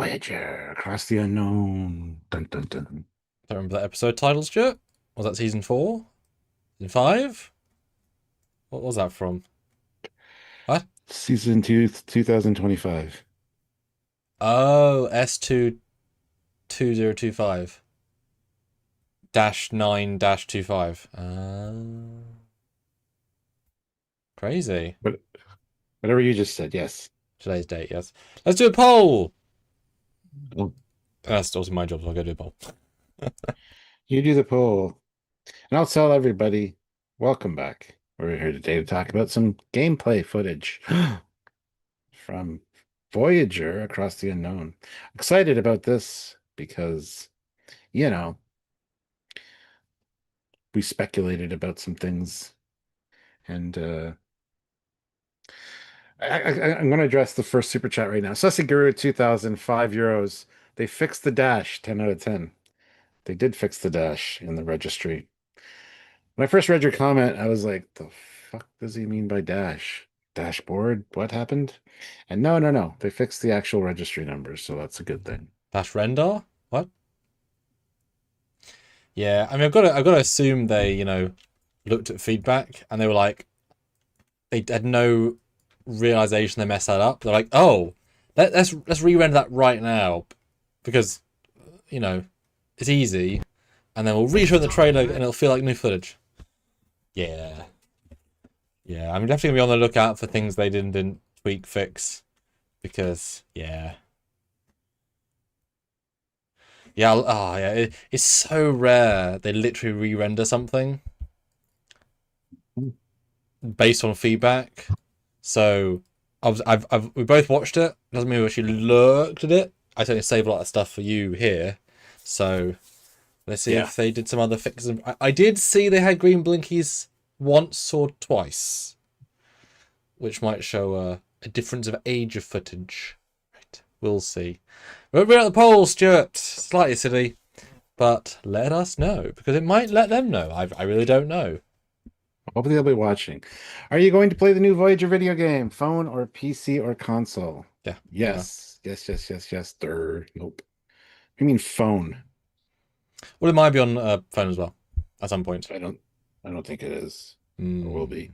Voyager across the unknown. Dun dun dun. Don't remember that episode title, Stuart. Was that season 4? Season 5? What was that from? What? Season 2, 2025. Oh, S22025 -9-25. Crazy. But whatever you just said, yes. Today's date, yes. Let's do a poll. Well, That's also my job, so I'll go do a poll. you do the poll. And I'll tell everybody, welcome back. We're here today to talk about some gameplay footage from Voyager Across the Unknown. Excited about this because, you know, we speculated about some things and I'm going to address the first super chat right now. Susiguru 2000, €5. They fixed the dash, 10 out of 10. They did fix the dash in the registry. When I first read your comment, I was like, the fuck does he mean by dash? Dashboard? What happened? And no, no, no. They fixed the actual registry numbers, so that's a good thing. Dash render? What? Yeah, I mean, I've got to assume they, looked at feedback and they were like, they had no realization they messed that up. They're like, oh, let's re-render that right now because, it's easy, and then we'll re-show the trailer and it'll feel like new footage. Yeah, yeah. I'm definitely gonna be on the lookout for things they didn't tweak, fix, because yeah. It's so rare they literally re-render something based on feedback. So we both watched it. Doesn't mean we actually looked at it. I certainly save a lot of stuff for you here. So let's see if they did some other fixes. I did see they had green blinkies once or twice, which might show a difference of age of footage. Right, we'll see. We're at the poll, Stuart. Slightly silly, but let us know because it might let them know. I really don't know. Hopefully they'll be watching. Are you going to play the new Voyager video game? Phone or PC or console? Yeah. Yes. Yes, yes, yes, yes. Nope. I mean phone. Well, it might be on phone as well at some point. I don't think it is. Mm. Or will be.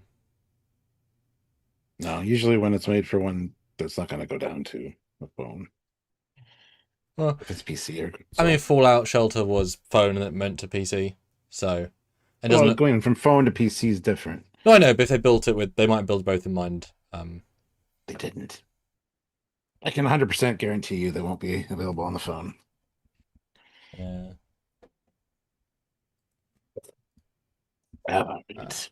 No, usually when it's made for one, that's not going to go down to a phone. Well, if it's PC or console. I mean, Fallout Shelter was phone and it meant to PC, so it doesn't. Well, going from phone to PC is different. No, I know, but if they built it with, they might build both in mind. They didn't. I can 100% guarantee you they won't be available on the phone. Yeah. Right.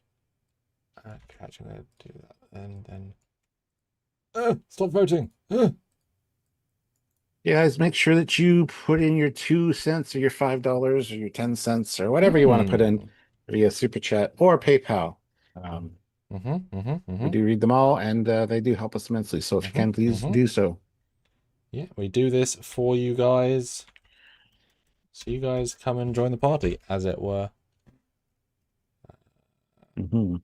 Okay, I'm gonna do that, and then stop voting. Yeah, guys, make sure that you put in your 2 cents or your $5 or your 10 cents or whatever you want to put in via Super Chat or PayPal. We do read them all, and they do help us immensely. So if you can, please do so. Yeah, we do this for you guys. So you guys come and join the party, as it were. Okay,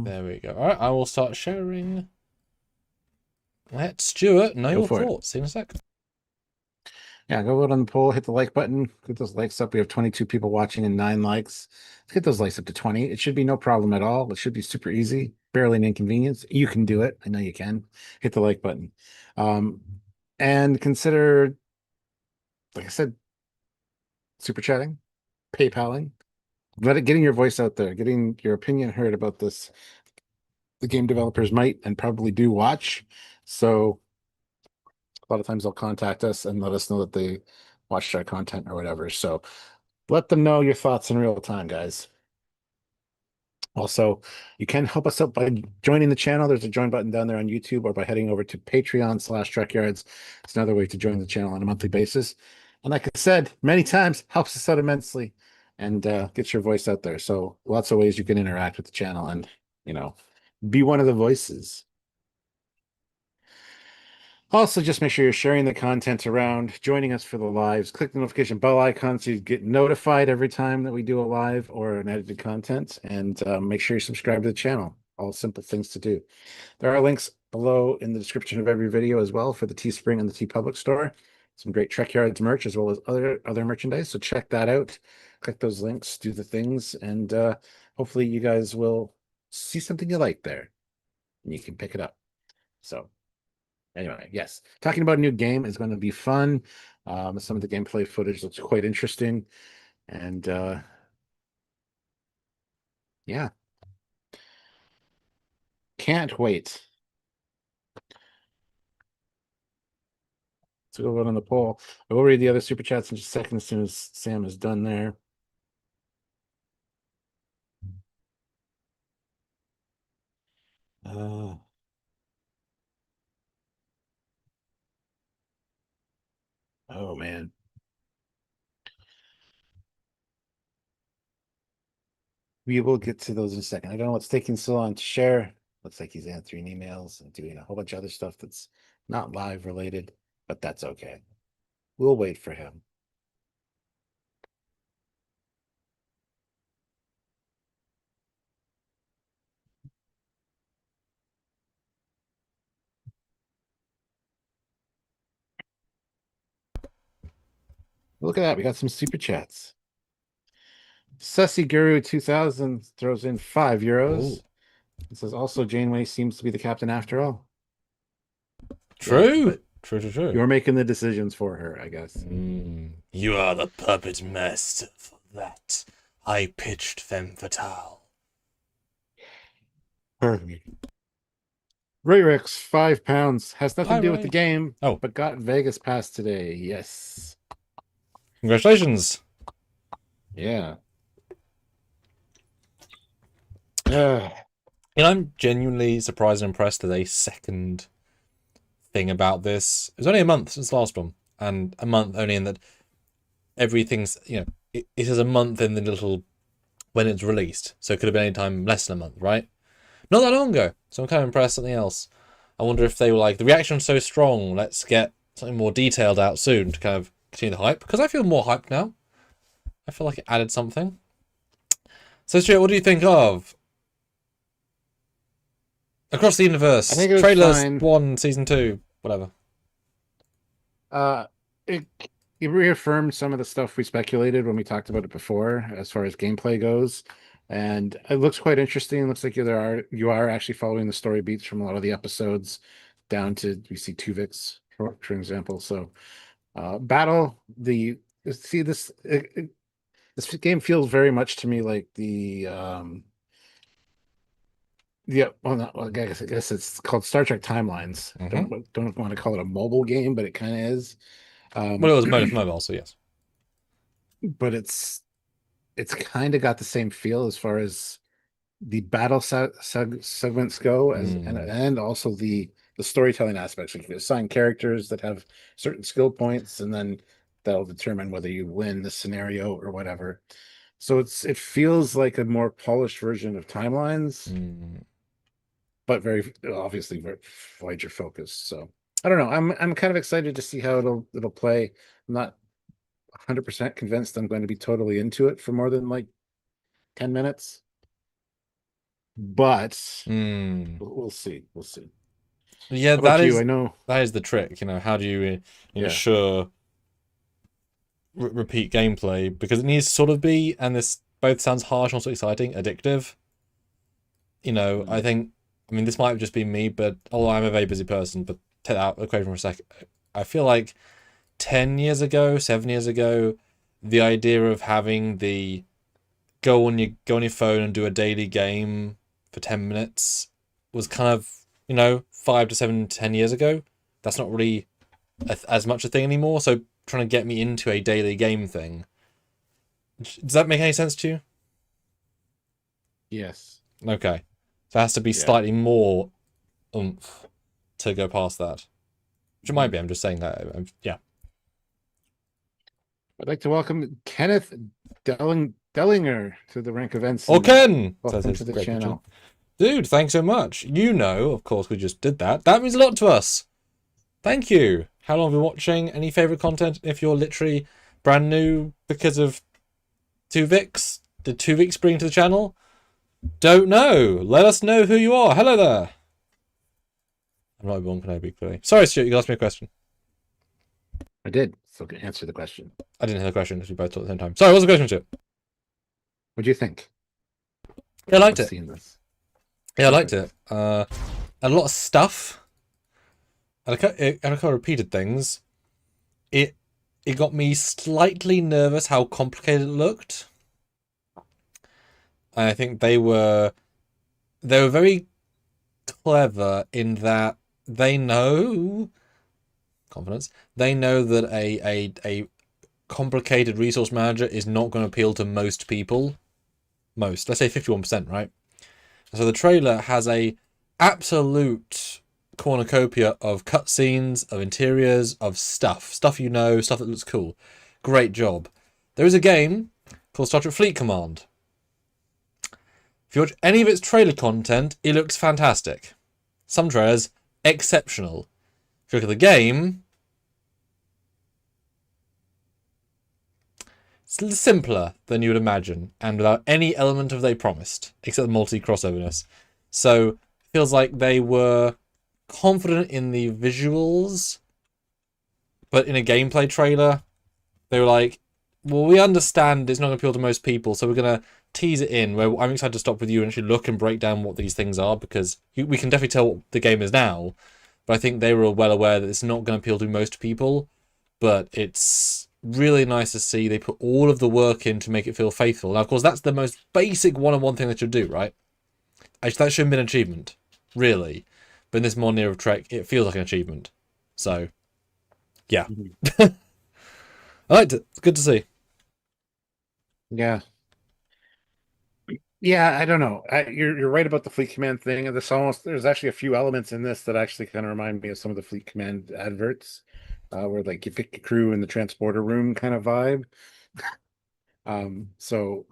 there we go. All right, I will start sharing. Let Stuart know your thoughts in a sec. Yeah, go vote on the poll, hit the like button, get those likes up. We have 22 people watching and 9 likes. Let's get those likes up to 20. It should be no problem at all. It should be super easy, barely an inconvenience. You can do it. I know you can. Hit the like button. And consider, like I said, super chatting, PayPaling, getting your voice out there, getting your opinion heard about this. The game developers might and probably do watch. So a lot of times they'll contact us and let us know that they watched our content or whatever. So let them know your thoughts in real time, guys. Also, you can help us out by joining the channel. There's a join button down there on YouTube, or by heading over to Patreon/Trekyards. It's another way to join the channel on a monthly basis. And like I said many times, helps us out immensely and gets your voice out there. So lots of ways you can interact with the channel and, be one of the voices. Also, just make sure you're sharing the content around, joining us for the lives. Click the notification bell icon so you get notified every time that we do a live or an edited content. And make sure you subscribe to the channel. All simple things to do. There are links below in the description of every video as well for the Teespring and the TeePublic store. Some great Trekyards merch as well as other merchandise. So check that out. Click those links, do the things, and hopefully you guys will see something you like there and you can pick it up. So anyway, yes, talking about a new game is going to be fun. Some of the gameplay footage looks quite interesting. And yeah, can't wait. So go vote on the poll. I will read the other super chats in just a second as soon as Sam is done there. Oh man. We will get to those in a second. I don't know what's taking so long to share. Looks like he's answering emails and doing a whole bunch of other stuff that's not live related, but that's okay. We'll wait for him. Look at that. We got some super chats. Sussy Guru 2000 throws in €5. Ooh. It says also Janeway seems to be the captain after all. True. Yeah, True. you're making the decisions for her, I guess. You are the puppet master for that high-pitched femme fatale. Perfect. Ray Rex, £5. Has nothing Hi, to do with Ray. the game, Oh. but got Vegas Pass today. Yes. Congratulations. Yeah. I'm genuinely surprised and impressed that a second thing about this. It was only a month since the last one, and a month only in that everything's, it is a month in the little when it's released, so it could have been any time less than a month, right? Not that long ago, so I'm kind of impressed. Something else. I wonder if they were like, the reaction's so strong, let's get something more detailed out soon to kind of continue the hype, because I feel more hyped now. I feel like it added something. So, Stuart, what do you think of Across the Universe? I think it was Trailers fine. 1, Season 2, whatever. It reaffirmed some of the stuff we speculated when we talked about it before, as far as gameplay goes, and it looks quite interesting. It looks like you are actually following the story beats from a lot of the episodes down to we see Tuvix, for example. So, battle the see this this game feels very much to me like the yeah, well, not, well, I guess it's called Star Trek Timelines. Don't want to call it a mobile game, but it kind of is. Well, it was mobile, so yes. But it's kind of got the same feel as far as the battle segments go, as and also the storytelling aspects. You can assign characters that have certain skill points, and then that'll determine whether you win the scenario or whatever. So it feels like a more polished version of Timelines, but very obviously very Voyager focused. So I don't know. I'm kind of excited to see how it'll play. I'm not 100% convinced I'm going to be totally into it for more than like 10 minutes. But we'll see. We'll see. Yeah, that is. I know that is the trick. How do you ensure repeat gameplay, because it needs to sort of be, and this both sounds harsh and also exciting, addictive. I think. I mean, this might have just been me, but although I'm a very busy person, but take that out of the equation for a second. I feel like 10 years ago, 7 years ago, the idea of having the go on your phone and do a daily game for 10 minutes was kind of, 5 to 7, 10 years ago. That's not really as much a thing anymore. So trying to get me into a daily game thing. Does that make any sense to you? Yes. Okay. So it has to be slightly more oomph to go past that. Which it might be. I'm just saying that. Yeah. I'd like to welcome Kenneth Dellinger to the rank of ensign. Or Ken! Welcome to the channel. Dude, thanks so much. Of course, we just did that. That means a lot to us. Thank you. How long have you been watching? Any favorite content? If you're literally brand new because of 2Vix, did 2Vix bring to the channel? Don't know. Let us know who you are. Hello there. I'm not Obi-Wan Kenobi, clearly. Sorry, Stuart, you asked me a question. I did. So answer the question. I didn't hear the question because we both talked at the same time. Sorry, what's the question, Stuart? What do you think? Yeah, I liked it. Seeing this. Yeah, I liked it. A lot of stuff. And I kind of repeated things. It got me slightly nervous how complicated it looked. And I think they were very clever in that they know they know that a complicated resource manager is not going to appeal to most people. Let's say 51%, right? So the trailer has a absolute cornucopia of cutscenes, of interiors, of stuff you know, stuff that looks cool. Great job. There is a game called Star Trek Fleet Command. If you watch any of its trailer content, it looks fantastic. Some trailers, exceptional. If you look at the game, it's simpler than you would imagine, and without any element of they promised, except the multi-crossoverness. So, it feels like they were confident in the visuals, but in a gameplay trailer, they were like, well, we understand it's not going to appeal to most people, so we're going to tease it in, where I'm excited to stop with you and actually look and break down what these things are, because we can definitely tell what the game is now, but I think they were well aware that it's not going to appeal to most people, but it's really nice to see they put all of the work in to make it feel faithful. Now, of course, that's the most basic one-on-one thing they should do, right? That shouldn't be an achievement, really. But in this modern era of Trek, it feels like an achievement. So, yeah. I liked it. It's good to see. Yeah. Yeah, I don't know. You're right about the Fleet Command thing. There's actually a few elements in this that actually kind of remind me of some of the Fleet Command adverts, where like you pick your crew in the transporter room kind of vibe. So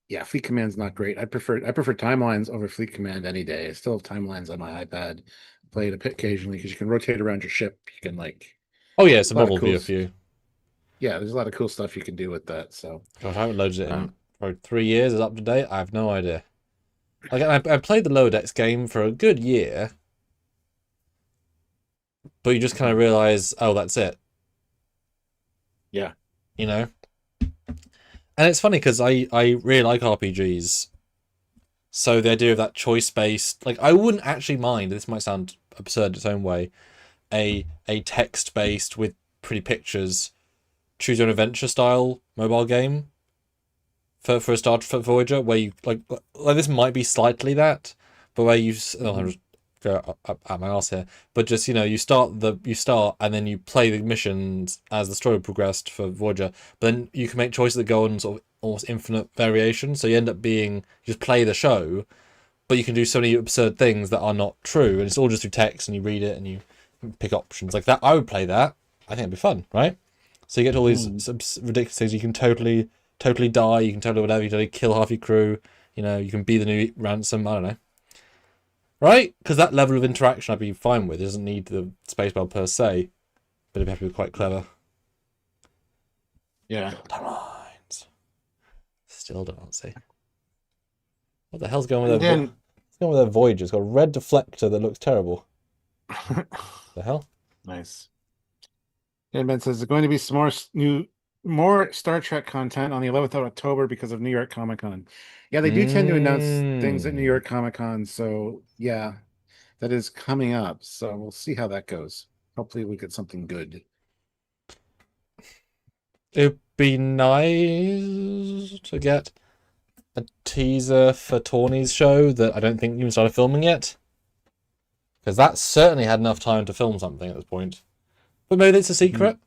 yeah, Fleet Command's not great. I prefer timelines over Fleet Command any day. I still have timelines on my iPad. Play it occasionally because you can rotate around your ship. You can like Oh yeah, it's a a lot of model cool view for you. Yeah, there's a lot of cool stuff you can do with that. So Gosh, I haven't loaded it in for 3 years. It's up to date. I have no idea. Like I played the Lower Decks game for a good year, but you just kind of realize, oh, that's it. yeah. You know. And it's funny because I really like RPGs. So the idea of that choice-based, like I wouldn't actually mind, this might sound absurd in its own way, a text-based with pretty pictures, choose your own adventure style mobile game for a Star Trek Voyager, where you like this might be slightly that, but where you I'm just go up my arse here, but just you start and then you play the missions as the story progressed for Voyager, but then you can make choices that go on sort of almost infinite variation, so you end up being you just play the show, but you can do so many absurd things that are not true, and it's all just through text, and you read it and you pick options like that. I would play that. I think it'd be fun, right? So you get all these ridiculous things. You can totally die. You can totally whatever. You totally kill half your crew. You can be the new ransom. I don't know. Right? Because that level of interaction I'd be fine with. It doesn't need the spacebar per se. But it'd have to be quite clever. Yeah. Timelines. Still don't see. What the hell's going with their Voyager? It's got a red deflector that looks terrible. The hell? Nice. And Ben says there's going to be some more Star Trek content on the 11th of October because of New York Comic Con. Yeah, they do tend to announce things at New York Comic Con. So yeah, that is coming up. So we'll see how that goes. Hopefully we get something good. It'd be nice to get a teaser for Tawny's show that I don't think even started filming yet. Because that certainly had enough time to film something at this point. But maybe it's a secret.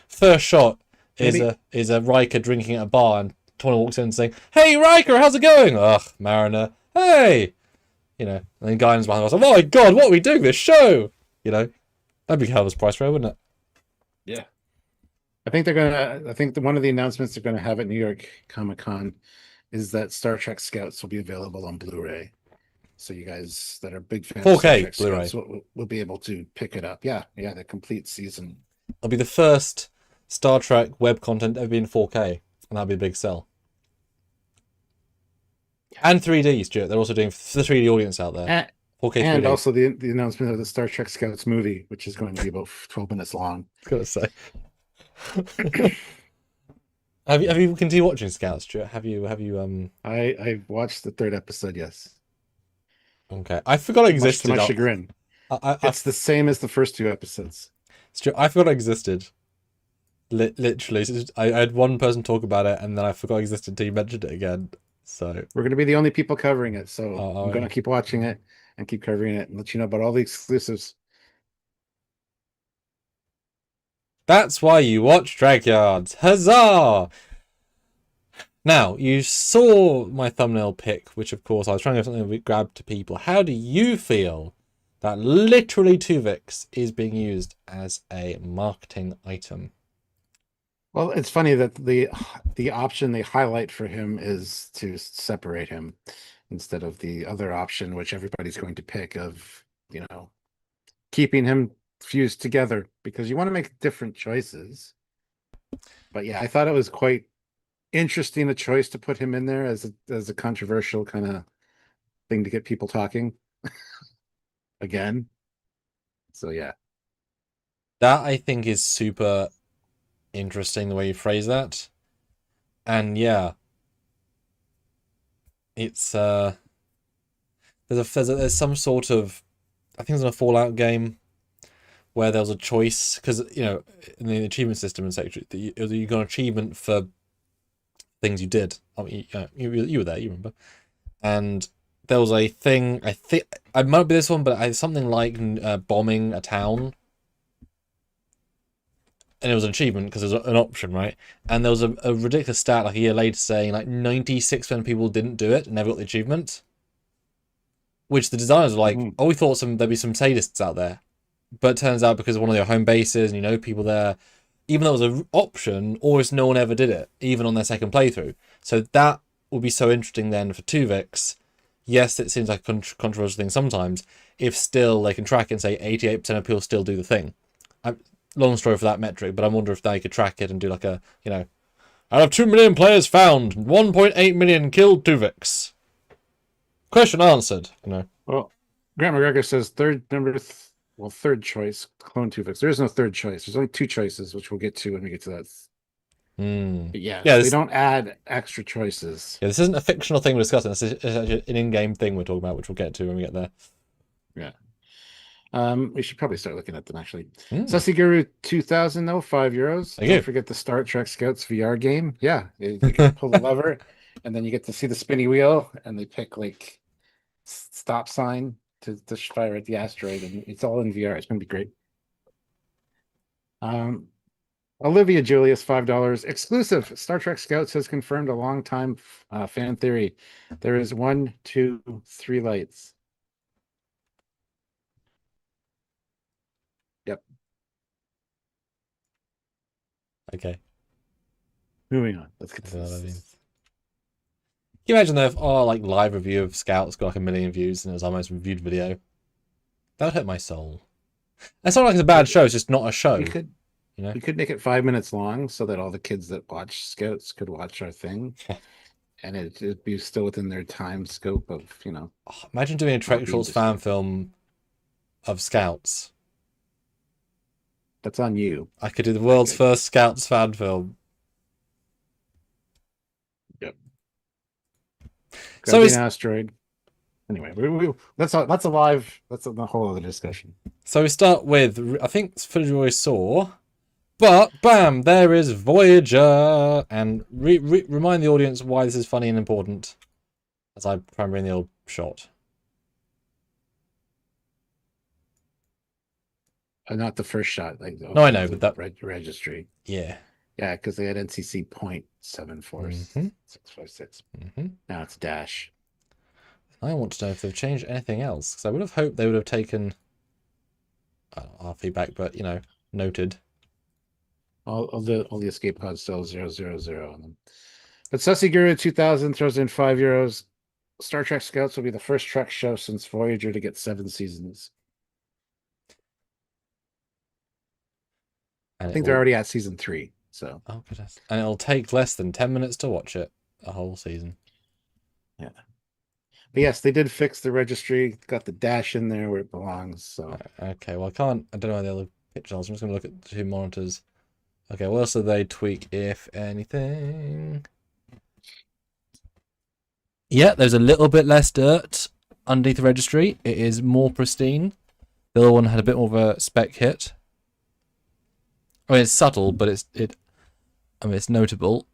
First shot is a Riker drinking at a bar and Tawny walks in and saying, "Hey Riker, how's it going?" "Ugh, Mariner, hey." And then Guyan's behind us, "Oh my god, what are we doing this show?" That'd be hell of a surprise for her, wouldn't it? Yeah. I think one of the announcements they're gonna have at New York Comic Con is that Star Trek Scouts will be available on Blu-ray. So you guys that are big fans of Star 4K Trek Blu-ray. scouts will be able to pick it up. Yeah, yeah, the complete season. It'll be the first Star Trek web content ever been 4K, and that'll be a big sell. And 3D, Stuart. They're also doing for the 3D audience out there. And, 4K and 3D. also the announcement of the Star Trek Scouts movie, which is going to be about 12 minutes long. I was gonna say. Have you continued watching Scouts, Stuart? Have you I watched the third episode, yes. Okay. I forgot it Much to existed. my chagrin. I It's the same as the first two episodes. Stuart, I forgot it existed. Literally. I had one person talk about it and then I forgot it existed until you mentioned it again. So We're going to be the only people covering it, so Oh, I'm going to keep watching it and keep covering it and let you know about all the exclusives. that's why you watch Trekyards. Huzzah! Now, you saw my thumbnail pick, which of course I was trying to have something we grab to people. How do you feel that literally Tuvix is being used as a marketing item? Well, it's funny that the option they highlight for him is to separate him instead of the other option, which everybody's going to pick of, keeping him fused together because you want to make different choices. But yeah, I thought it was quite interesting a choice to put him in there as a controversial kind of thing to get people talking again. So yeah. That I think is super interesting the way you phrase that. And yeah. It's there's some sort of, I think it's in a Fallout game where there was a choice because in the achievement system in Sector you got an achievement for things you did. I mean, you were there, you remember, and there was a thing. I think I might be this one, but something like bombing a town, and it was an achievement because there was an option, right? And there was a ridiculous stat like a year later saying like 96% of people didn't do it and never got the achievement. Which the designers were like, oh, we thought there'd be some sadists out there. But it turns out because of one of their home bases and people there, even though it was an option, almost no one ever did it, even on their second playthrough. So that would be so interesting then for Tuvix. Yes, it seems like a controversial thing sometimes. If still they can track it and say 88% of people still do the thing. Long story for that metric, but I wonder if they could track it and do like a, out of 2 million players found, 1.8 million killed Tuvix. Question answered. Well, Grant McGregor says third choice, clone Tuvix. There is no third choice. There's only two choices, which we'll get to when we get to that. But yeah, they don't add extra choices. Yeah, this isn't a fictional thing we're discussing. This is actually an in-game thing we're talking about, which we'll get to when we get there. Yeah. We should probably start looking at them actually. Sussy Guru 2000 though, €5. Don't forget the Star Trek Scouts VR game. Yeah, you can pull the lever, and then you get to see the spinny wheel, and they pick like stop sign to fire at the asteroid, and it's all in VR. It's gonna be great. Olivia Julius, $5. Exclusive. Star Trek Scouts has confirmed a long time fan theory. There is 1, 2, 3 lights. Yep. Okay. Moving on. Let's get to this. Can you imagine if our live review of Scouts got like 1 million views and it was our most reviewed video? That would hurt my soul. It's not like it's a bad show, it's just not a show. We could make it 5 minutes long so that all the kids that watch Scouts could watch our thing. And it'd be still within their time scope of, imagine doing a Trek Shorts fan film of Scouts. That's on you. I could do the world's first Scouts fan film. Yep. So it's an asteroid. Anyway, that's a whole other discussion. So we start with, I think footage we always saw, but bam, there is Voyager, and remind the audience why this is funny and important, as I try and bring the old shot. Not the first shot. No, I know, but that registry. Yeah. Yeah, because they had NCC 0.74656. Now it's dash. I want to know if they've changed anything else, because I would have hoped they would have taken our feedback, but noted. All the escape pods still 000 on them. But Sussy Guru 2000 throws in €5. Star Trek Scouts will be the first Trek show since Voyager to get 7 seasons. I And it think they're will. already at season 3. So Oh goodness. And it'll take less than 10 minutes to watch it. A whole season. yeah. But yes, they did fix the registry, got the dash in there where it belongs. So Okay. Well, I can't. I don't know the other pictures. I'm just gonna look at the 2 monitors. Okay. What else did they tweak, if anything? Yeah, there's a little bit less dirt underneath the registry. It is more pristine. The other one had a bit more of a spec hit. I mean, it's subtle, but I mean, it's notable.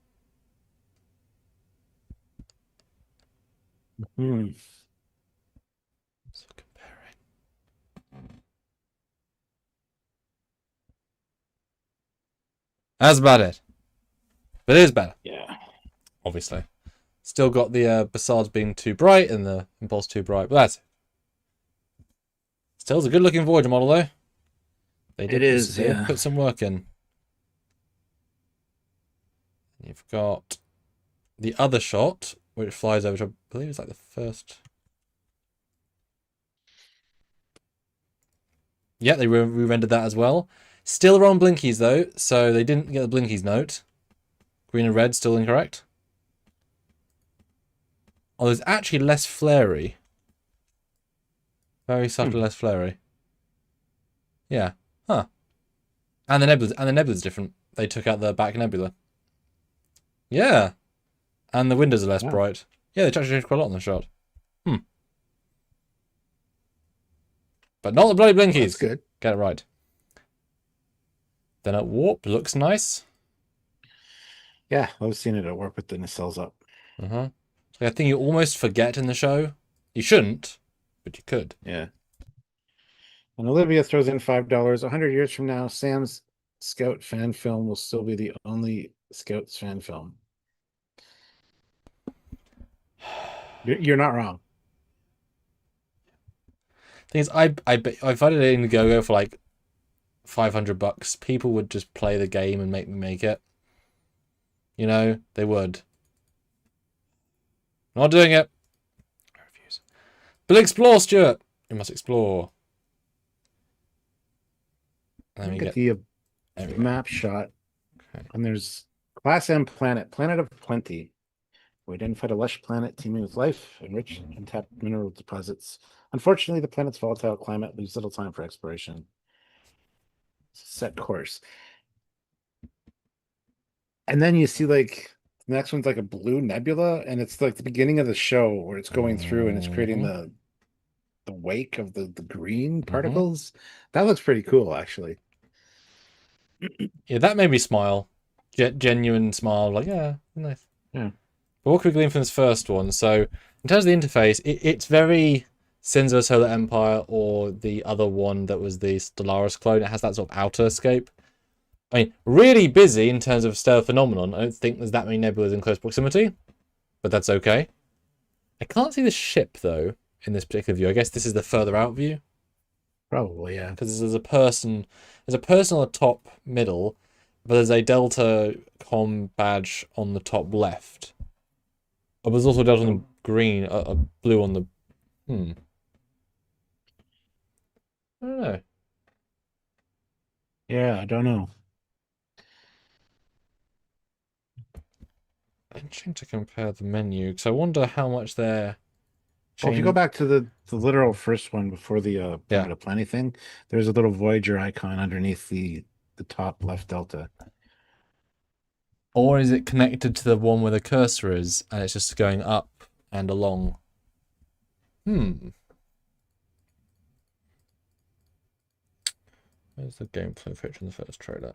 hmm. So comparing. That's about it. But it is better, Yeah. obviously. Still got the facades being too bright and the impulse too bright, but that's it. Still, it's a good looking Voyager model, though. They did, they did put some work in. You've got the other shot, which flies over, which I believe is like the first. Yeah, they re-rendered that as well. Still wrong blinkies, though, so they didn't get the blinkies note. Green and red still incorrect. Oh, there's actually less flary. Very subtle, less flary. Yeah. Huh. And the nebula's different. They took out the back nebula. Yeah. And the windows are less bright. Yeah, they actually changed quite a lot on the shot. But not the bloody blinkies. Well, that's good. Get it right. Then at warp looks nice. Yeah, I've seen it at warp with the nacelles up. So I think you almost forget in the show. You shouldn't, but you could. Yeah. And Olivia throws in $5. 100 years from now, Sam's Scout fan film will still be the only Scouts fan film. You're not wrong. Thing is, I bet if I did it in Go for like $500, people would just play the game and make me make it. You know, they would. Not doing it. Reviews. But explore, Stuart. You must explore. And Look at the map shot. Okay. And there's Class M planet, planet of plenty. We identified a lush planet teeming with life and rich untapped mineral deposits. Unfortunately, the planet's volatile climate leaves little time for exploration. Set course. And then you see like the next one's like a blue nebula, and it's like the beginning of the show where it's going through and it's creating the wake of the green particles. That looks pretty cool, actually. Yeah, that made me smile. Genuine smile, like, yeah, nice. Yeah. But what can we glean from this first one? So, in terms of the interface, it's very Sins of a Solar Empire or the other one that was the Stellaris clone. It has that sort of outer scape. I mean, really busy in terms of stellar phenomenon. I don't think there's that many nebulas in close proximity, but that's okay. I can't see the ship, though, in this particular view. I guess this is the further out view. Probably, yeah. Because there's a person on the top middle, but there's a Delta com badge on the top left. Oh, there's also a Delta on the green, a blue on the... I don't know. Yeah, I don't know. Interesting to compare the menu, because I wonder how much they're... Well, if you go back to the literal first one before the Planet of Plenty thing, there's a little Voyager icon underneath the top left delta. Or is it connected to the one where the cursor is, and it's just going up and along? Where's the gameplay picture in the first trailer?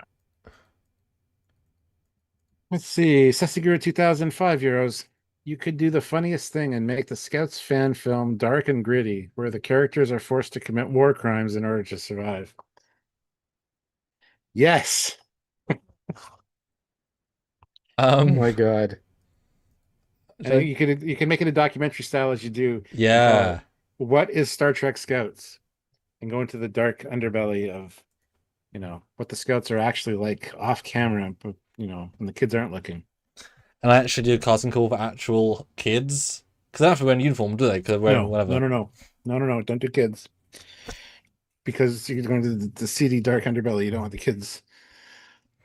Let's see. Sessigura 2005 euros. You could do the funniest thing and make the Scouts fan film dark and gritty, where the characters are forced to commit war crimes in order to survive. Yes. Oh my god. And you can make it a documentary style as you do. Yeah. What is Star Trek Scouts? And go into the dark underbelly of, what the Scouts are actually like off camera, but when the kids aren't looking. And I actually do a casting call for actual kids, Because they don't have to wear a uniform, do they? Because they're wearing No, no, whatever. no, no, no, no, no. Don't do kids because you're going to the seedy dark underbelly. You don't want the kids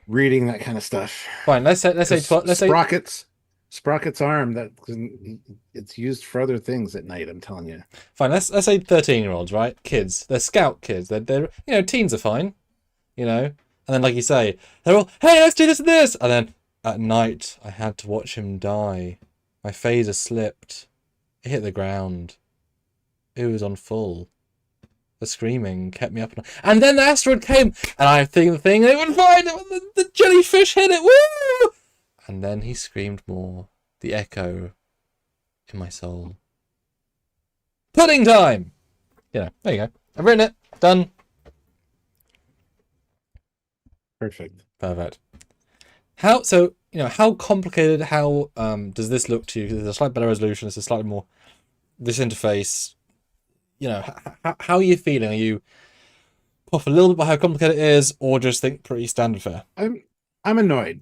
reading that kind of stuff. Fine. Let's say Because 12. Let's say Sprocket's arm that it's used for other things at night. I'm telling you. fine. Let's say 13-year-olds, right? Kids. They're scout kids. They're teens are fine. And then like you say, they're all, hey, let's do this and this, and then at night I had to watch him die. My phaser slipped. It hit the ground. It was on full. The screaming kept me up, and then the asteroid came, and I think the thing it went fine. The jellyfish hit it. Woo! And then he screamed more. The echo in my soul. Pudding time. There you go. I've written it. Done. Perfect. Perfect. How complicated? How does this look to you? Because there's a slightly better resolution. It's a slightly more this interface. How are you feeling? Are you off a little bit by how complicated it is, or just think pretty standard fare? I'm annoyed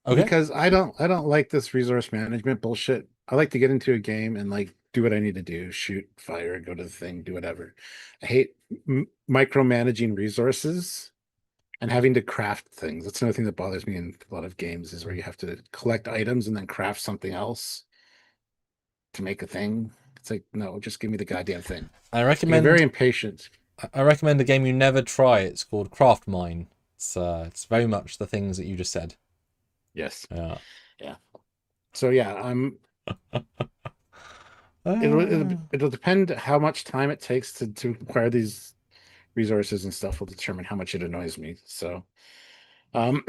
Okay. because I don't like this resource management bullshit. I like to get into a game and like do what I need to do, shoot, fire, go to the thing, do whatever. I hate micromanaging resources and having to craft things. That's another thing that bothers me in a lot of games is where you have to collect items and then craft something else to make a thing. It's like, no, just give me the goddamn thing. I I'm recommend. very impatient. I recommend a game you never try. It's called Craft Mine. It's very much the things that you just said. Yes. Yeah. Yeah. So yeah, it'll depend how much time it takes to acquire these resources and stuff will determine how much it annoys me. So, but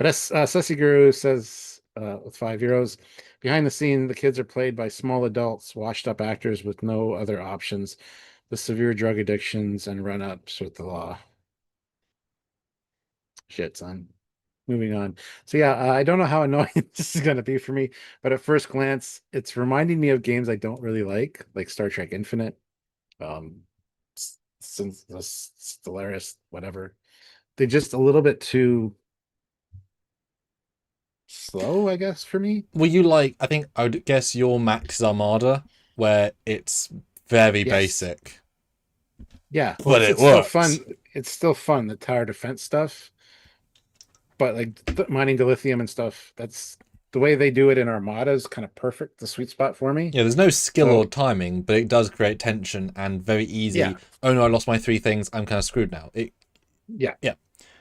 as Sussy Guru says with €5, behind the scene, the kids are played by small adults, washed up actors with no other options, with severe drug addictions and run-ups with the law. Shit, son. Moving on. So yeah, I don't know how annoying this is going to be for me, but at first glance, it's reminding me of games I don't really like Star Trek Infinite, um, since the Stellaris, whatever. They're just a little bit too slow, I guess, for me. Well, I think I would guess your Max Armada, where it's very Yes. basic, Yeah. Well, but it it's still works. fun. It's still fun, the tower defense stuff, but like mining dilithium and stuff, that's the way they do it in Armada is kind of perfect, the sweet spot for me. Yeah, there's no skill So or timing, but it does create tension and very easy. yeah, Oh no, I lost my three things. I'm kind of screwed now. yeah. Yeah.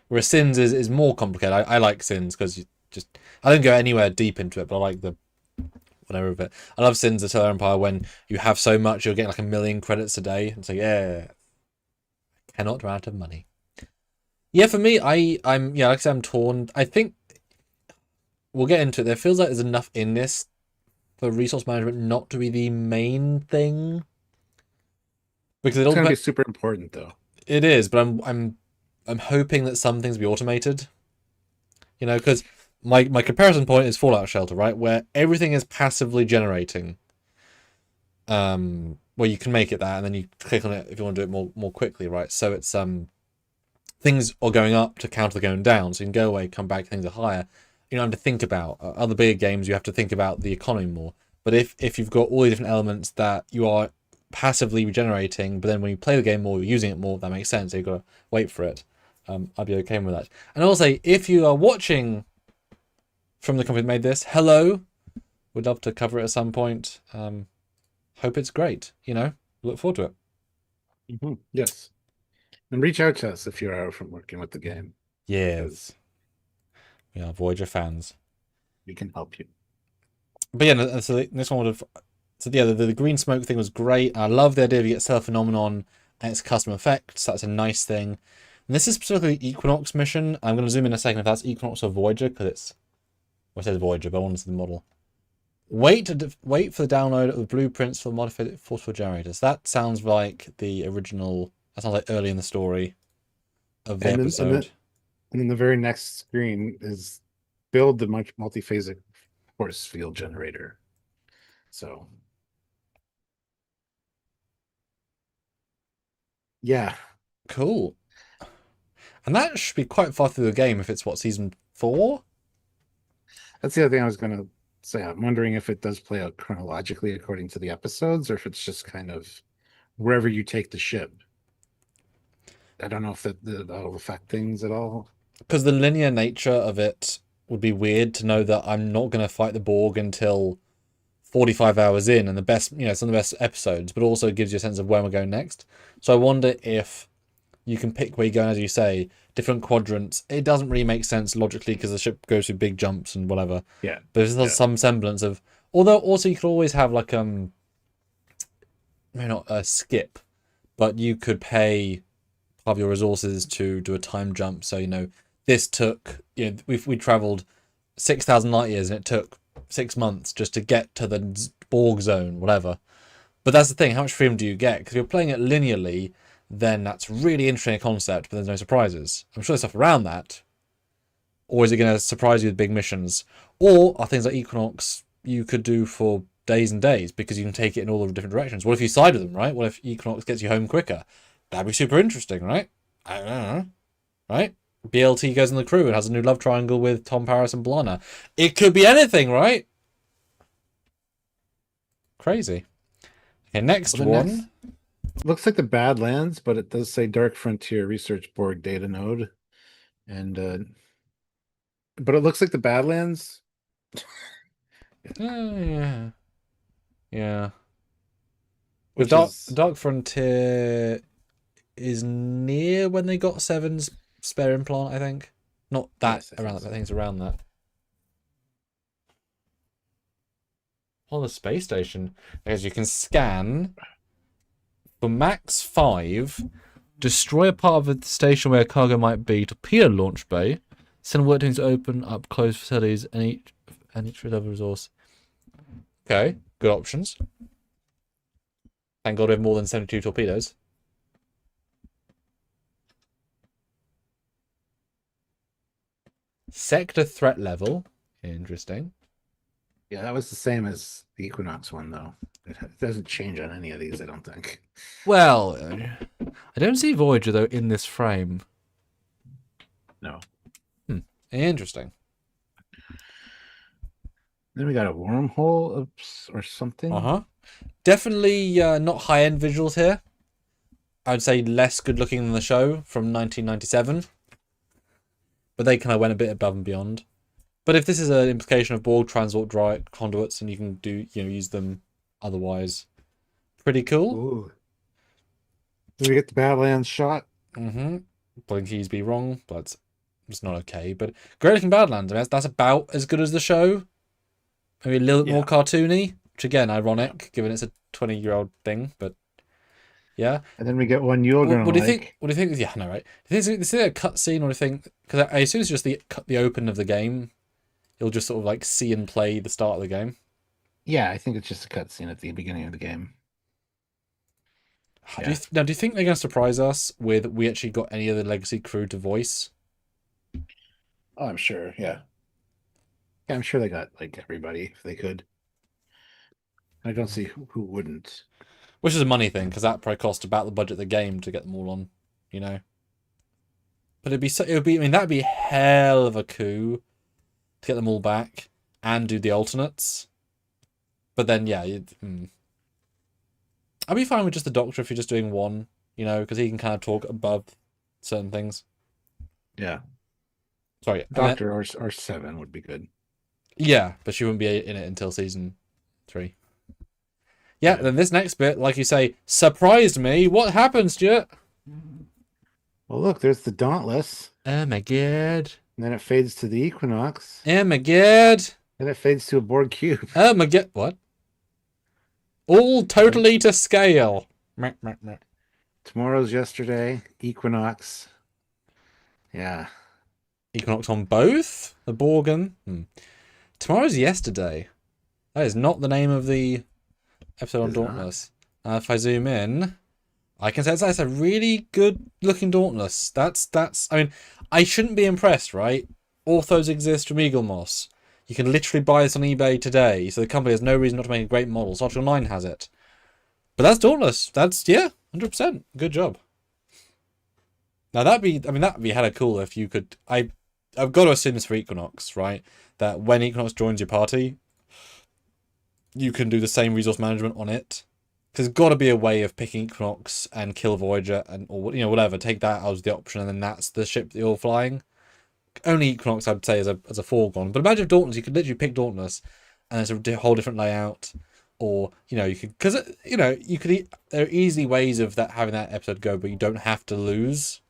Whereas Sins is more complicated. I like Sins because I don't go anywhere deep into it, but I like the whatever of it. I love Sins of Solar Empire when you have so much you're getting like 1,000,000 credits a day. It's like, yeah, cannot run out of money. Yeah, for me, I'm like I said, I'm torn. I think we'll get into it. There feels like there's enough in this for resource management not to be the main thing. Because It's going to be super important though. it is, but I'm hoping that some things be automated. Because my comparison point is Fallout Shelter, right, where everything is passively generating. Where you can make it that, and then you click on it if you want to do it more quickly, right? So it's things are going up to counter going down, so you can go away, come back, things are higher. You don't have to think about other bigger games. You have to think about the economy more. But if you've got all the different elements that you are passively regenerating, but then when you play the game more, you're using it more, that makes sense. So you've got to wait for it. I'd be okay with that. And also, if you are watching from the company that made this, hello. Would love to cover it at some point. Hope it's great. Look forward to it. Mm-hmm. Yes. And reach out to us if you're out from working with the game. Yes. We are Voyager fans. We can help you. But yeah, so this one would have. So yeah, the green smoke thing was great. I love the idea of you get stellar phenomenon and its custom effects. That's a nice thing. And this is specifically Equinox mission. I'm going to zoom in a second if that's Equinox or Voyager because it's. Well, it says Voyager, but I want to see the model. Wait for the download of the blueprints for modified forceful generators. That sounds like the original. That sounds like early in the story of the episode. And then the very next screen is build the multiphasic force field generator. So, yeah. Cool. And that should be quite far through the game if it's season 4? That's the other thing I was going to So yeah, I'm wondering if it does play out chronologically according to the episodes, or if it's just kind of wherever you take the ship. I don't know if that'll affect things at all. Because the linear nature of it would be weird to know that I'm not going to fight the Borg until 45 hours in, and the best, some of the best episodes, but also gives you a sense of where we're going next. So I wonder if you can pick where you're going, as you say, different quadrants. It doesn't really make sense logically because the ship goes through big jumps and whatever. Yeah. But there's some semblance of, although also you could always have like maybe not a skip, but you could pay part of your resources to do a time jump. So this took we traveled 6,000 light years and it took 6 months just to get to the Borg zone, whatever. But that's the thing, how much freedom do you get? Because if you're playing it linearly, then that's really interesting concept, but there's no surprises. I'm sure there's stuff around that. Or is it going to surprise you with big missions? Or are things like Equinox you could do for days and days because you can take it in all the different directions? What if you side with them, right? What if Equinox gets you home quicker? That'd be super interesting, right? I don't know. Right? BLT goes in the crew and has a new love triangle with Tom Paris and Blana. It could be anything, right? Crazy. Okay, next one. Looks like the Badlands, but it does say Dark Frontier Research Borg data node. And but it looks like the Badlands. Yeah. Yeah. Which Dark Frontier is near when they got Seven's spare implant, I think. Not that around that, but I think it's around that. On the space station, because you can scan for max 5, destroy a part of the station where cargo might be, torpedo launch bay, send work teams to open up closed facilities, and each level resource. Okay, good options. Thank God we have more than 72 torpedoes. Sector threat level. Interesting. Yeah, that was the same as the Equinox one, though. It doesn't change on any of these, I don't think. Well, I don't see Voyager, though, in this frame. No. Interesting. Then we got a wormhole or something. Uh-huh. Definitely not high-end visuals here. I would say less good-looking than the show from 1997. But they kind of went a bit above and beyond. But if this is an implication of Borg transport drive conduits, and you can use them otherwise, pretty cool. Ooh. Did we get the Badlands shot? Mm-hmm. Blinkies be wrong, but it's not okay. But great looking Badlands. I mean, that's about as good as the show. Maybe a little bit more cartoony, which again, ironic, given it's a 20-year-old thing. But yeah. And then we get one you're gonna What do you think? What do you think? Yeah, no, right. Do you think this is a cutscene, or do you think? Because I assume it's just the open of the game. You'll just sort of like see and play the start of the game. Yeah, I think it's just a cutscene at the beginning of the game. Yeah. Do you think they're going to surprise us with we actually got any of the legacy crew to voice? Oh, I'm sure. Yeah. Yeah, I'm sure they got like everybody if they could. I don't see who wouldn't. Which is a money thing, because that probably cost about the budget of the game to get them all on, But I mean, that'd be hell of a coup to get them all back and do the alternates. But then, yeah, I'd be fine with just the Doctor if you're just doing one, because he can kind of talk above certain things. Yeah. Sorry, Doctor or 7 would be good. Yeah, but she wouldn't be in it until season 3. Yeah, then this next bit, like you say, surprised me. What happened, Stuart? Well, look, there's the Dauntless. Oh my god. And then it fades to the Equinox. Oh my god. Then it fades to a Borg cube. Oh my god. What? All totally to scale. Tomorrow's yesterday. Equinox. Yeah. Equinox on both? The Borgen? Tomorrow's yesterday. That is not the name of the episode on Dauntless. If I zoom in, I can say that's a really good looking Dauntless. That's I mean, I shouldn't be impressed, right? Orthos exist from Eagle Moss. You can literally buy this on eBay today, so the company has no reason not to make a great model. Sartre 9 has it. But that's Dauntless. That's 100%. Good job. Now that'd be hella cool if you could I've got to assume this for Equinox, right? That when Equinox joins your party, you can do the same resource management on it. There's got to be a way of picking Equinox and kill Voyager and or whatever. Take that as the option, and then that's the ship that you're flying. Only Equinox, I'd say, as a foregone. But imagine if Dauntless, you could literally pick Dauntless, and there's a whole different layout. Or you could you could. There are easily ways of that having that episode go, but you don't have to lose.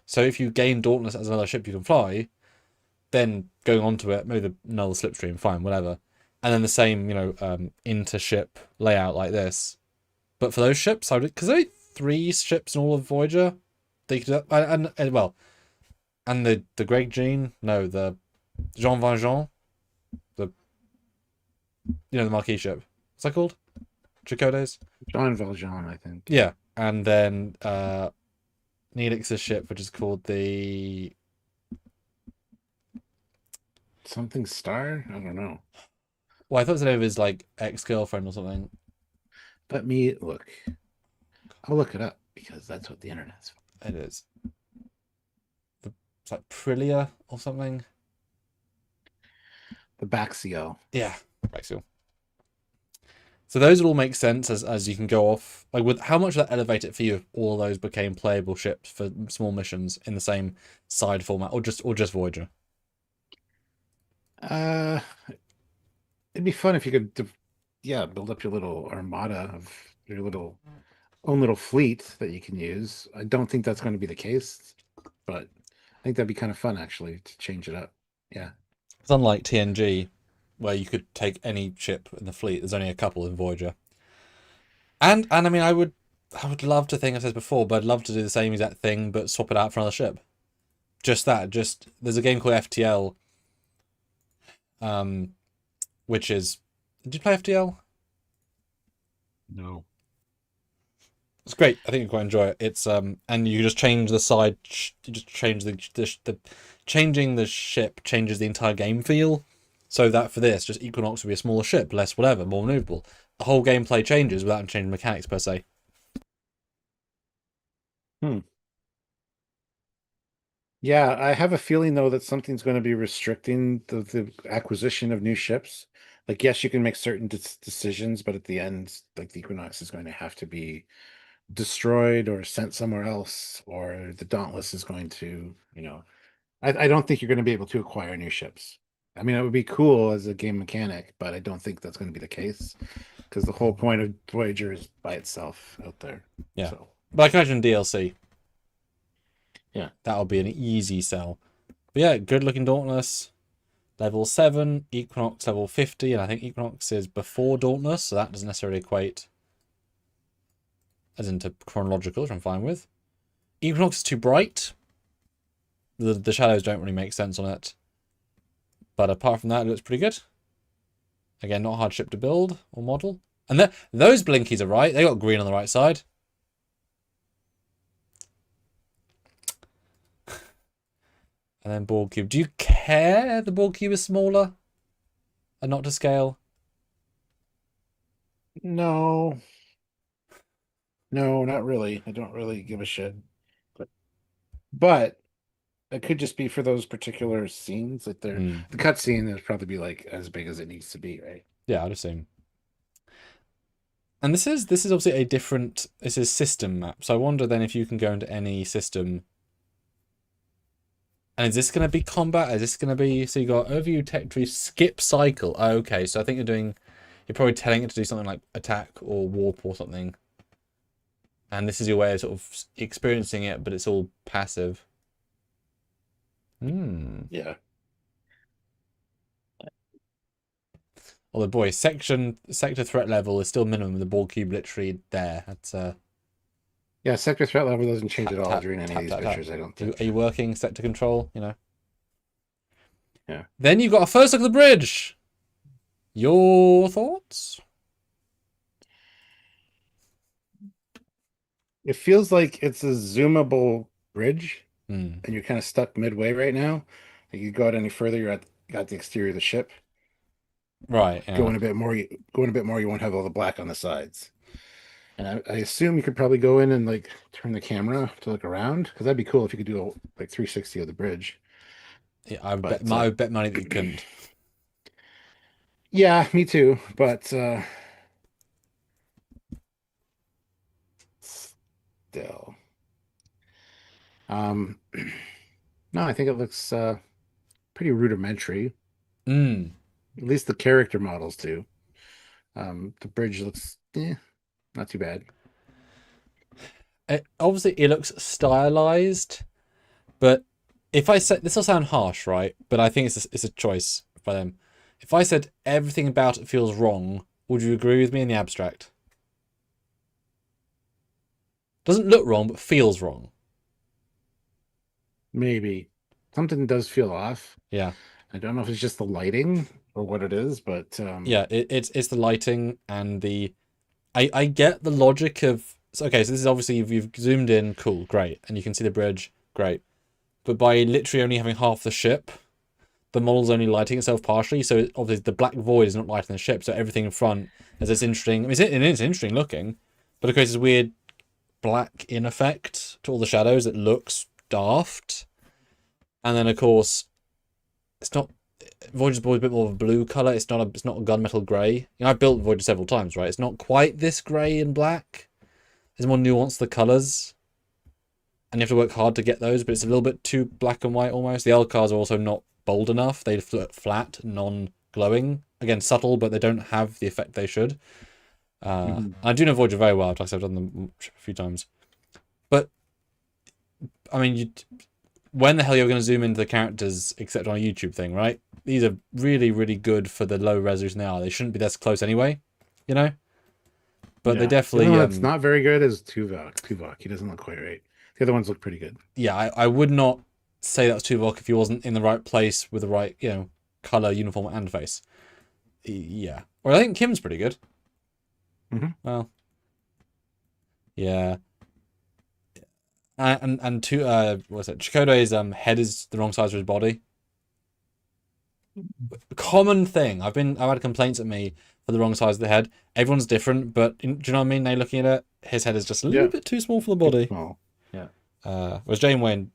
So if you gain Dauntless as another ship you can fly, then going onto it, maybe another slipstream, fine, whatever. And then the same, inter-ship layout like this. But for those ships, because there are 3 ships in all of Voyager, they could and the Greg Jean, no, the Jean Valjean, the the Marquis ship. What's that called? Trekyardians? Jean Valjean, I think. Yeah, and then Neelix's ship, which is called the Something Star? I don't know. Well, I thought the name of his ex-girlfriend or something. Let me look. I'll look it up because that's what the internet's for. It is. It's like Prilia or something. The Baxio. Yeah, Rexil. So those would all make sense as you can go off. With how much would that elevate it for you if all those became playable ships for small missions in the same side format, or just Voyager? It'd be fun if you could, build up your little armada of your own little fleet that you can use. I don't think that's going to be the case, but I think that'd be kind of fun actually to change it up. Yeah. It's unlike TNG, where you could take any ship in the fleet. There's only a couple in Voyager. And I mean, I would love to think, I've said before, but I'd love to do the same exact thing, but swap it out for another ship. Just that. There's a game called FTL, which is, did you play FTL? No. It's great. I think you quite enjoy it. It's and you just change the side. You just change the changing the ship changes the entire game feel. So that for this, just Equinox would be a smaller ship, less whatever, more maneuverable. The whole gameplay changes without changing mechanics per se. Yeah, I have a feeling though that something's going to be restricting the acquisition of new ships. Like, yes, you can make certain decisions, but at the end, like the Equinox is going to have to be destroyed or sent somewhere else, or the Dauntless is going to, I don't think you're going to be able to acquire new ships. I mean, it would be cool as a game mechanic, but I don't think that's going to be the case because the whole point of Voyager is by itself out there. Yeah. So, But I can imagine DLC. yeah. That'll be an easy sell. But yeah, good looking Dauntless. Level 7, Equinox level 50, and I think Equinox is before Dauntless, so that doesn't necessarily equate as into chronological, which I'm fine with. Equinox is too bright. The shadows don't really make sense on it. But apart from that, it looks pretty good. Again, not a hard ship to build or model. And those blinkies are right. They got green on the right side. And then Borg Cube. Do you care the Borg Cube is smaller and not to scale? No, not really. I don't really give a shit. But it could just be for those particular scenes. Like the cut scene is probably be like as big as it needs to be, right? Yeah, I'd assume. And this is obviously a different. This is system map. So I wonder then if you can go into any system. And is this going to be combat? Is this going to be... So you got overview, tech tree, skip cycle. Oh, okay, so I think you're probably telling it to do something like attack or warp or something. And this is your way of sort of experiencing it, but it's all passive. Yeah. Although, boy, sector threat level is still minimum. The Borg cube literally there. That's Yeah, sector threat level doesn't change at all during any of these pictures, I don't think. Are you working sector control? Yeah. Then you've got a first look at the bridge. Your thoughts? It feels like it's a zoomable bridge, and you're kind of stuck midway right now. Like you go out any further, you're at the exterior of the ship. Right. Yeah. Going a bit more, you won't have all the black on the sides. And I assume you could probably go in and like turn the camera to look around because that'd be cool if you could do like 360 of the bridge. Yeah, I would bet money that you couldn't. Yeah, me too. But still, um, no, I think it looks pretty rudimentary. Mm. At least the character models do. The bridge looks, not too bad. Obviously, it looks stylized, but if I said this will sound harsh, right? But I think it's a choice by them. If I said everything about it feels wrong, would you agree with me in the abstract? Doesn't look wrong, but feels wrong. Maybe something does feel off. Yeah, I don't know if it's just the lighting or what it is, but yeah. It's the lighting and the. I get the logic of. Okay, so this is obviously you've zoomed in, cool, great, and you can see the bridge, great. But by literally only having half the ship, the model's only lighting itself partially, so obviously the black void is not lighting the ship, so everything in front is this interesting. I mean, it's interesting looking, but it creates this weird black in effect to all the shadows. It looks daft, and then of course it's not. Voyager's always a bit more of a blue color. It's not a gunmetal gray. You know, I've built Voyager several times, right? It's not quite this gray and black. There's more nuance to the colors, and you have to work hard to get those. But it's a little bit too black and white almost. The L-cars are also not bold enough. They look flat, non-glowing. Again, subtle, but they don't have the effect they should. mhm. I do know Voyager very well, because I've done them a few times. But I mean, when the hell you're going to zoom into the characters except on a YouTube thing, right? These are really, really good for the low resolution they are. They shouldn't be this close anyway, you know? But they Yeah. The only definitely, one that's not very good is Tuvok. Tuvok, he doesn't look quite right. The other ones look pretty good. yeah, I would not say that was Tuvok if he wasn't in the right place with the right, color, uniform, and face. Yeah. Or I think Kim's pretty good. Well, yeah. And two, what's it? Chakotay's head is the wrong size for his body. Common thing. I've had complaints at me for the wrong size of the head. Everyone's different, but do you know what I mean? They looking at it, his head is just a little Yeah, bit too small for the it's body. small. Yeah. Whereas Jane Wayne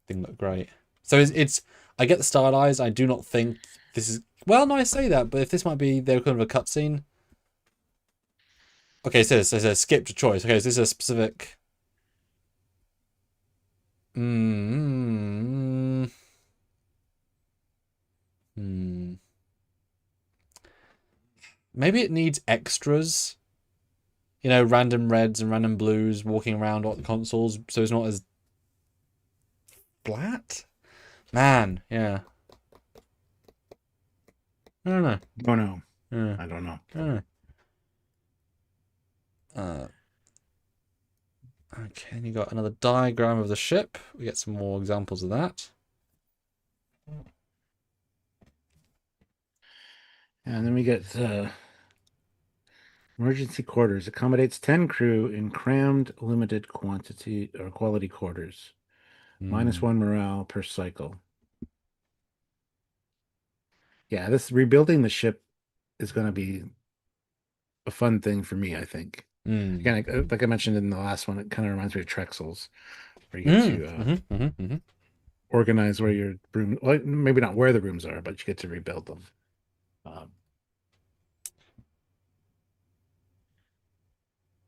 didn't look great. So it's I get the stylized. I do not think this is well. No, I say that, but if this might be their kind of a cutscene. Okay, so it says skip to choice. Okay, so this is a specific. Mm, hmm. Maybe it needs extras. You know, random reds and random blues walking around on the consoles, so it's not as flat. Man, yeah. I don't know. Oh no, Yeah, I don't know. I don't know. Okay, and you got another diagram of the ship. We get some more examples of that. And then we get emergency quarters accommodates 10 crew in crammed limited quantity or quality quarters. Hmm. -1 morale per cycle. Yeah, this rebuilding the ship is going to be a fun thing for me, I think. Hmm. Again, like I mentioned in the last one, it kind of reminds me of Trexels, where you get Hmm. to Hmm. organize where your room, well, maybe not where the rooms are, but you get to rebuild them.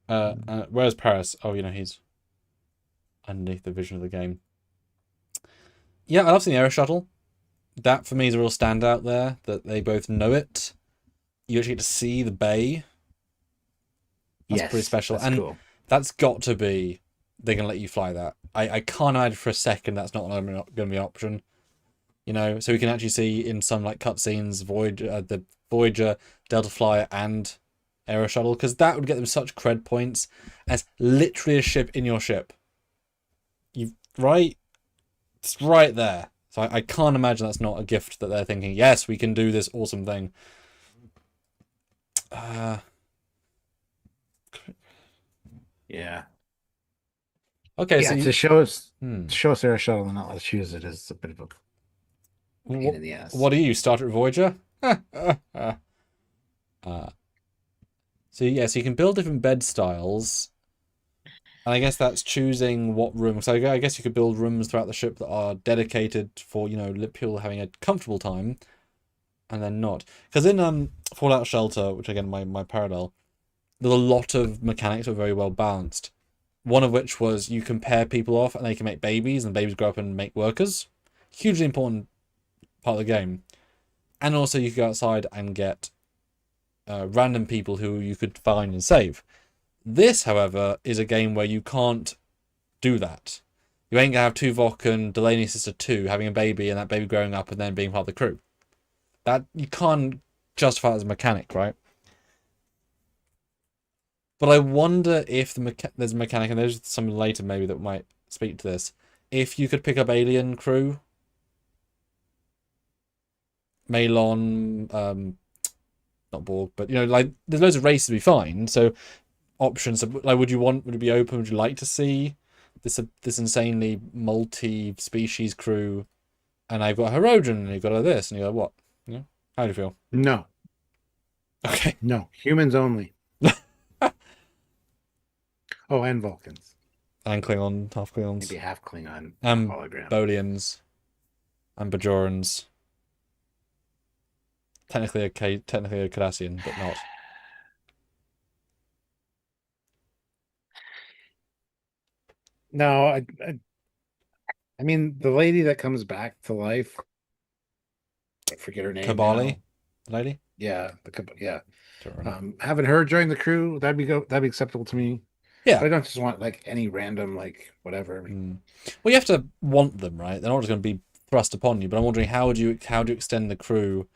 Um, Where's Paris? Oh, he's underneath the vision of the game. Yeah, I love seeing the air shuttle. That for me is a real standout there. That they both know it. You actually get to see the bay. That's pretty yes, special, that's and cool. that's got to be they're gonna let you fly that. I can't imagine for a second that's not going to be an option. So we can actually see in some like cutscenes the Voyager, Delta Flyer, and Aero Shuttle, because that would get them such cred points as literally a ship in your ship. You right, it's right there. So I can't imagine that's not a gift that they're thinking. Yes, we can do this awesome thing. Uh, Yeah. okay, so Yeah, you, to show us Air Shuttle and not let us use it is a bit of a pain what in the ass. what do you start at Voyager? So yeah, so you can build different bed styles. And I guess that's choosing what room. So I guess you could build rooms throughout the ship that are dedicated for, people having a comfortable time. and then not. Because in Fallout Shelter, which again my parallel, there's a lot of mechanics that are very well balanced. One of which was you can pair people off and they can make babies, and babies grow up and make workers. Hugely important part of the game. And also you can go outside and get random people who you could find and save. This, however, is a game where you can't do that. You ain't gonna have Tuvok and Delaney's sister 2 having a baby and that baby growing up and then being part of the crew. That you can't justify it as a mechanic, right? But I wonder if there's a mechanic, and there's some later maybe that might speak to this. If you could pick up alien crew, Malon, not Borg, but like there's loads of races to be fine. So options, like would it be open? Would you like to see this insanely multi-species crew? And I've got Herodian, and you've got this, and you're like, what? How do you feel? No. Okay. No. Humans only. Oh, and Vulcans. And Klingon, half Klingons. Maybe half Klingon hologram. Bolians. And Bajorans. Technically a Cardassian, but not. No, I mean the lady that comes back to life. I forget her name. Kabali, lady. Yeah, having her join the crew, that'd be acceptable to me. Yeah, but I don't just want like any random like whatever. Well, you have to want them, right? They're not just going to be thrust upon you. But I'm wondering how do you extend the crew?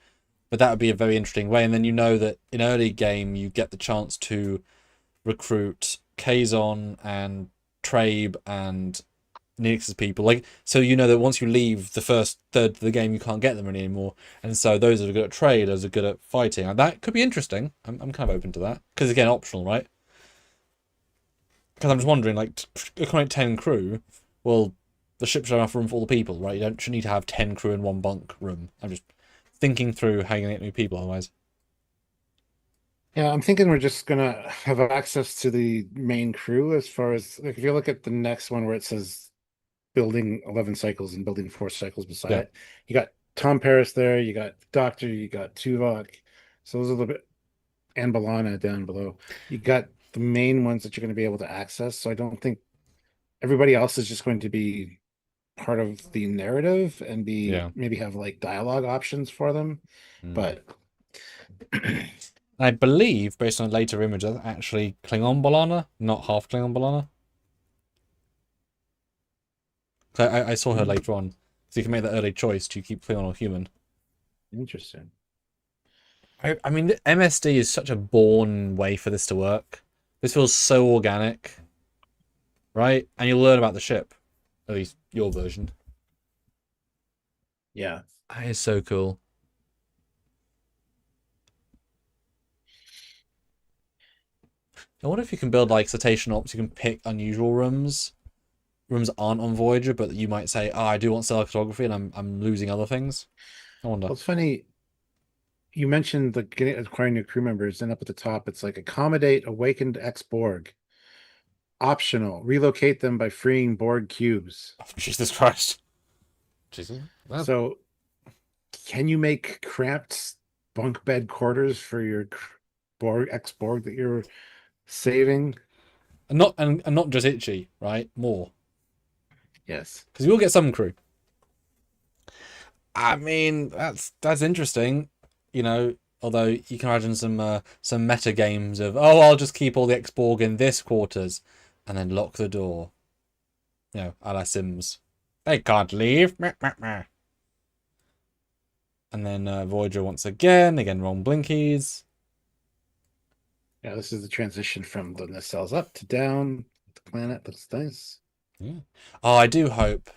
But that would be a very interesting way. And then that in early game you get the chance to recruit Kazon and Trabe and Neelix's people. Like, so that once you leave the first third of the game, you can't get them anymore. And so those that are good at trade, those are good at fighting. And that could be interesting. I'm kind of open to that. Because again, optional, right? Because I'm just wondering, like, according to 10 crew, well, the ship should have enough room for all the people, right? You don't need to have 10 crew in one bunk room. I'm just thinking through how you're going to get new people otherwise. Yeah, I'm thinking we're just gonna have access to the main crew as far as like if you look at the next one where it says building 11 cycles and building 4 cycles beside it, you got Tom Paris there, you got Doctor, you got Tuvok, so those are a little bit, and B'Elanna down below. You got the main ones that you're going to be able to access. So I don't think everybody else is just going to be part of the narrative and maybe have like dialogue options for them. But I believe, based on later images, actually Klingon B'Elanna, not half Klingon B'Elanna. So I saw her later on. So you can make that early choice to keep Klingon or human. Interesting. I mean, MSD is such a born way for this to work. This feels so organic, right? And you'll learn about the ship, at least your version. Yeah, that is so cool. I wonder if you can build like Cetacean Ops. You can pick unusual rooms. Rooms aren't on Voyager, but you might say, "Oh, I do want stellar photography, and I'm losing other things." I wonder. Well, it's funny. You mentioned acquiring new crew members, and up at the top, it's like accommodate awakened ex-Borg. Optional. Relocate them by freeing Borg cubes. Oh, Jesus Christ. Jesus. So, can you make cramped bunk bed quarters for your ex-Borg that you're saving? And not just Itchy, right? More. Yes. Because we will get some crew. I mean, that's interesting. Although you can imagine some meta games of, I'll just keep all the ex-Borg in this quarters and then lock the door. A la Sims. They can't leave. And then Voyager once again, wrong blinkies. Yeah, this is the transition from the nacelles up to down. The planet looks nice. Yeah. Oh, I do hope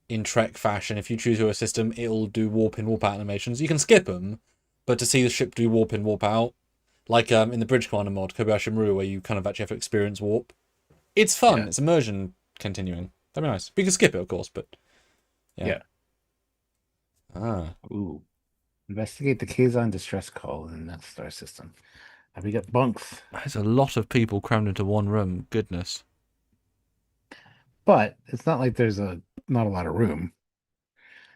in Trek fashion, if you choose your system, it'll do warp in, warp out animations. You can skip them, but to see the ship do warp in, warp out, like in the Bridge Commander mod, Kobayashi Maru, where you kind of actually have to experience warp. It's fun. Yeah. It's immersion continuing. That'd be nice. We can skip it, of course, but yeah. Ooh. Investigate the Kazon distress call in that star system. Have we got bunks? There's a lot of people crammed into one room. Goodness. But it's not like there's not a lot of room.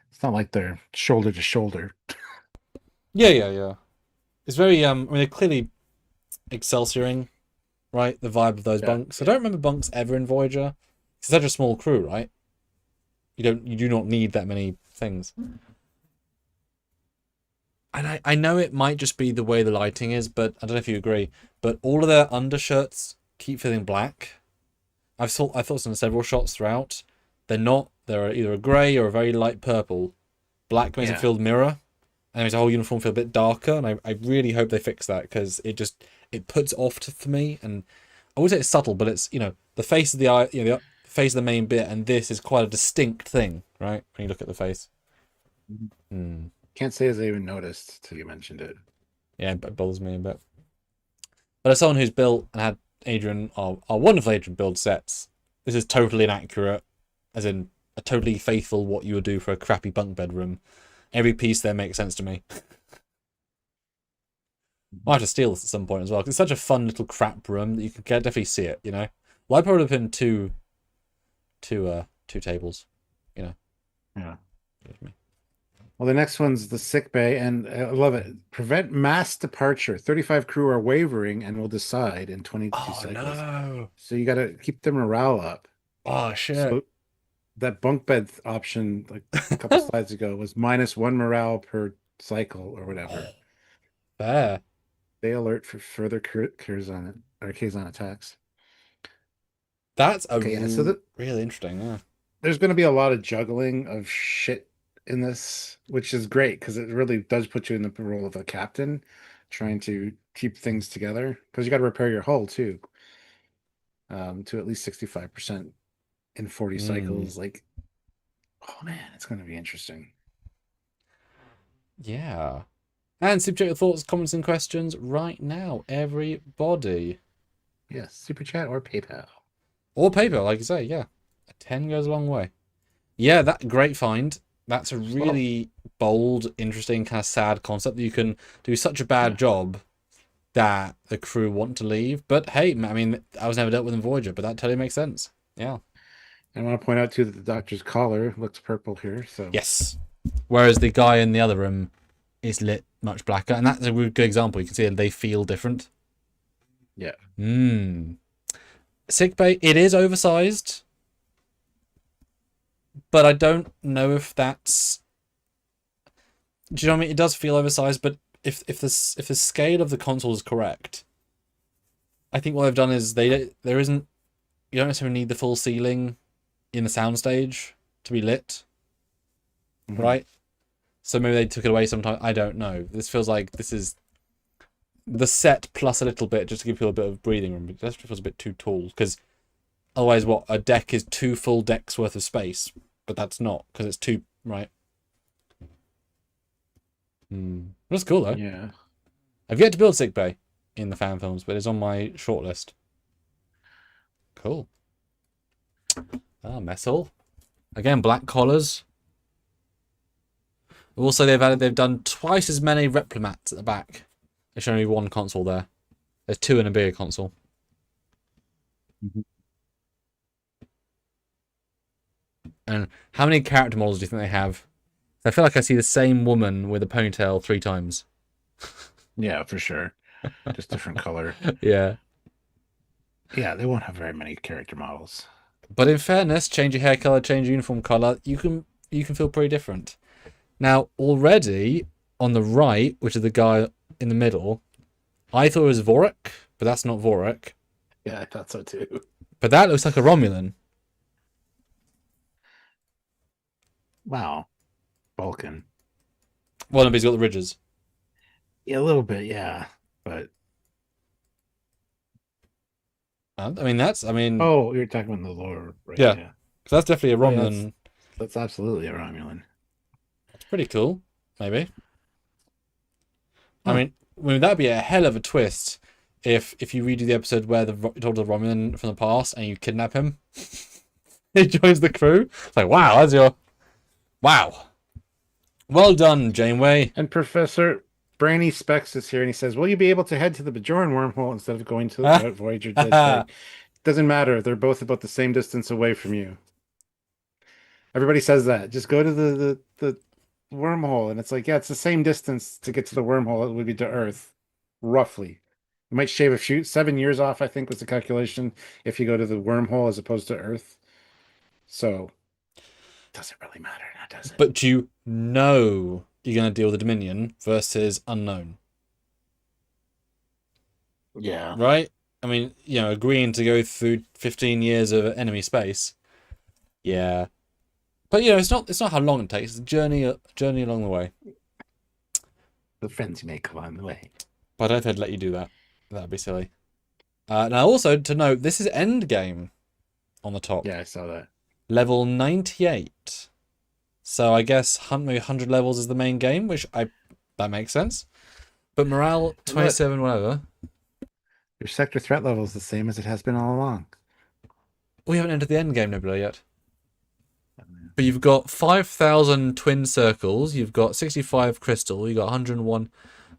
It's not like they're shoulder to shoulder. Yeah, yeah, yeah. It's very I mean, they're clearly Excelsioring, right? The vibe of those Yeah, bunks. I yeah, don't remember bunks ever in Voyager. It's such a small crew, right? You do not need that many things. And I know it might just be the way the lighting is, but I don't know if you agree. But all of their undershirts keep feeling black. I thought some several shots throughout. They're not. They're either a grey or a very light purple. Black makes it yeah. feel mirror, and makes the whole uniform feel a bit darker. And I really hope they fix that because it puts off for me. And I would say it's subtle, but it's the face of the eye, the face of the main bit, and this is quite a distinct thing, right? When you look at the face. Mhm. Hmm. Can't say as I even noticed till you mentioned it. Yeah, it bothers me a bit. But as someone who's built and had our wonderful Adrian build sets, this is totally inaccurate, as in a totally faithful what you would do for a crappy bunk bedroom. Every piece there makes sense to me. I'll have to steal this at some point as well, 'cause it's such a fun little crap room that you can definitely see it, Well, I probably have been two tables, you know. Yeah. Excuse me. Well, the next one's the sick bay, and I love it. Prevent mass departure. 35 crew are wavering and will decide in 22 Oh cycles. no. So you got to keep their morale up. Oh shit. So that bunk bed option, like a couple slides ago, was -1 morale per cycle or whatever. Fair. They alert for further Kazon attacks. That's a Okay, yeah. So really interesting, yeah. there's going to be a lot of juggling of shit in this, which is great because it really does put you in the role of a captain trying to keep things together because you got to repair your hull too, to at least 65% in 40 Mm. cycles. Like, oh man, it's going to be interesting. Yeah. And subject your thoughts, comments, and questions right now, everybody. Yes, super chat or PayPal. Or paper, like you say, yeah. A 10 goes a long way. Yeah, that great find. That's a Well, really bold, interesting, kind of sad concept that you can do such a yeah. bad job that the crew want to leave. But hey, I mean, I was never dealt with in Voyager, but that totally makes sense. Yeah. I want to point out too that the doctor's collar looks purple here. So Yes. Whereas the guy in the other room is lit much blacker, and that's a really good example. You can see that they feel different. yeah, Hmm. Sick bay, it is oversized, but I don't know if that's. Do you know what I mean? It does feel oversized, but if the scale of the console is correct, I think what they've done is there isn't, you don't necessarily need the full ceiling in the soundstage to be lit, mhm. right? So maybe they took it away sometime. I don't know. This feels like this is the set plus a little bit just to give people a bit of breathing room. It just feels a bit too tall because otherwise, what a deck is 2 full decks worth of space, but that's not because it's two, right? That's cool though. Yeah. I've yet to build sick bay in the fan films, but it's on my shortlist. Cool. Ah, Messel. Again, black collars. Also, they've done twice as many replomats at the back. There's only one console there. There's two in a bigger console. Mhm. And how many character models do you think they have? I feel like I see the same woman with a ponytail 3 times. Yeah, for sure. Just different color. Yeah. Yeah, they won't have very many character models. But in fairness, change your hair color, change your uniform color, you can feel pretty different. Now, already on the right, which is the guy in the middle, I thought it was Vorik, but that's not Vorik. Yeah, I thought so too. But that looks like a Romulan. Wow. Vulcan. Well, no, but he's got the ridges. Yeah, a little bit, yeah. But I mean, oh, you're talking about the lower right, yeah, yeah. that's definitely a Oh yeah, Romulan. that's absolutely a Romulan. It's pretty cool, maybe. I Huh. mean, that'd be a hell of a twist if you redo the episode where you told the Romulan from the past and you kidnap him. He joins the crew. It's like, wow, that's your wow. Well done, Janeway. And Professor Brainy Specs is here and he says, will you be able to head to the Bajoran wormhole instead of going to the route Voyager did take? Doesn't matter. They're both about the same distance away from you. Everybody says that. Just go to the wormhole, and it's like, yeah, it's the same distance to get to the wormhole it would be to Earth, roughly. You might shave a few 7 years off, I think was the calculation, if you go to the wormhole as opposed to Earth. So does it really matter now, does it? But you know you're going to deal with the Dominion versus unknown, Yeah. right? I mean, agreeing to go through 15 years of enemy space. Yeah. But it's not how long it takes. It's a journey along the way. The friends you make along the way. But I don't think I'd let you do that. That'd be silly. Now also to note, this is Endgame on the top. Yeah, I saw that. Level 98. So I guess maybe 100 levels is the main game, that makes sense. But morale 27, whatever. Your sector threat level is the same as it has been all along. We haven't entered the Endgame Nebula yet. But you've got 5,000 twin circles, you've got 65 crystal, you've got 101.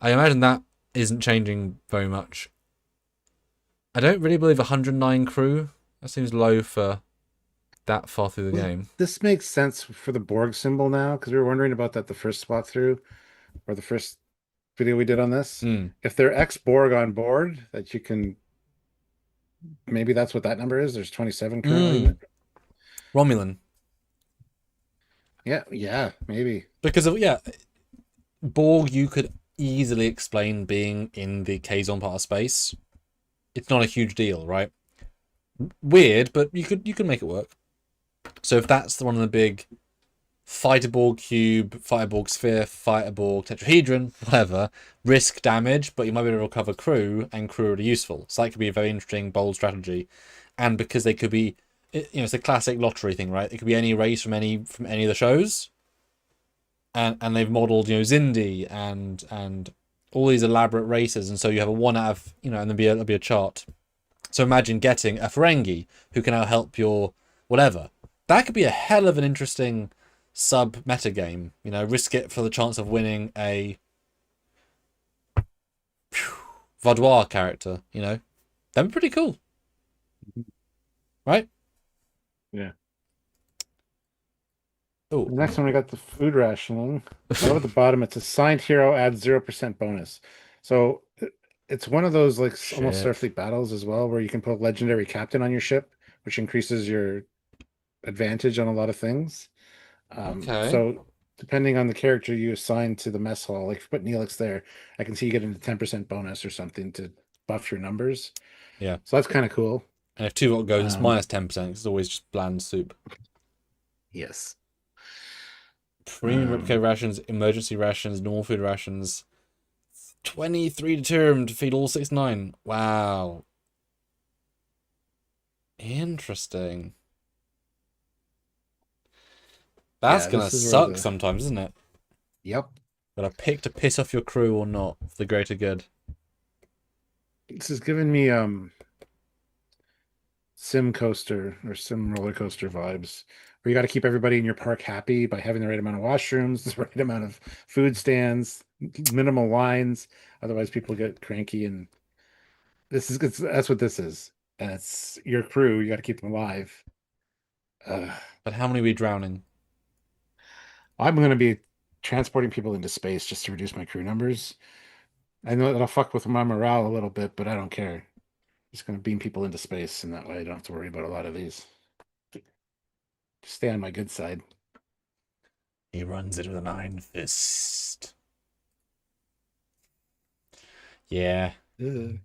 I imagine that isn't changing very much. I don't really believe 109 crew. That seems low for that far through the game. This makes sense for the Borg symbol now, because we were wondering about that the first spot through, or the first video we did on this. If they're ex-Borg on board, that you can, maybe that's what that number is. There's 27 currently. Romulan. Yeah, maybe. Because of, Borg you could easily explain being in the Kazon part of space. It's not a huge deal, right? Weird, but you could make it work. So if that's one of the big Fighter Borg cube, Fighter Borg sphere, Fighter Borg tetrahedron, whatever, risk damage, but you might be able to recover crew, and crew are really useful. So that could be a very interesting, bold strategy. And because they could be, it's a classic lottery thing, right? It could be any race from any of the shows. And they've modelled, Xindi and all these elaborate races, and so you have a 1 out of, and there'll be a chart. So imagine getting a Ferengi who can now help your whatever. That could be a hell of an interesting sub-meta game. Risk it for the chance of winning a Vaudois character, That'd be pretty cool. Right? Yeah. Oh, the next one we got the food rationing. Down at the bottom, it's assigned hero adds 0% bonus. So it's one of those almost Starfleet battles as well, where you can put a legendary captain on your ship, which increases your advantage on a lot of things. Okay. So depending on the character you assign to the mess hall, like if you put Neelix there, I can see you getting a 10% bonus or something to buff your numbers. Yeah. So that's kind of cool. And if Tuvok goes, it's minus 10%. It's always just bland soup. Yes. Premium replicator rations, emergency rations, normal food rations. 23 determined to feed all 69. Wow. Interesting. That's gonna suck sometimes, isn't it? Yep. Gotta pick to piss off your crew or not for the greater good. This is giving me sim coaster or sim roller coaster vibes, where you got to keep everybody in your park happy by having the right amount of washrooms, the right amount of food stands, minimal lines. Otherwise, people get cranky, and that's what this is. And it's your crew. You got to keep them alive. But how many are we drowning? I'm going to be transporting people into space just to reduce my crew numbers. I know that'll fuck with my morale a little bit, but I don't care. Just going to beam people into space, and that way I don't have to worry about a lot of these. Just stay on my good side. He runs it with an iron fist. Yeah. Ugh.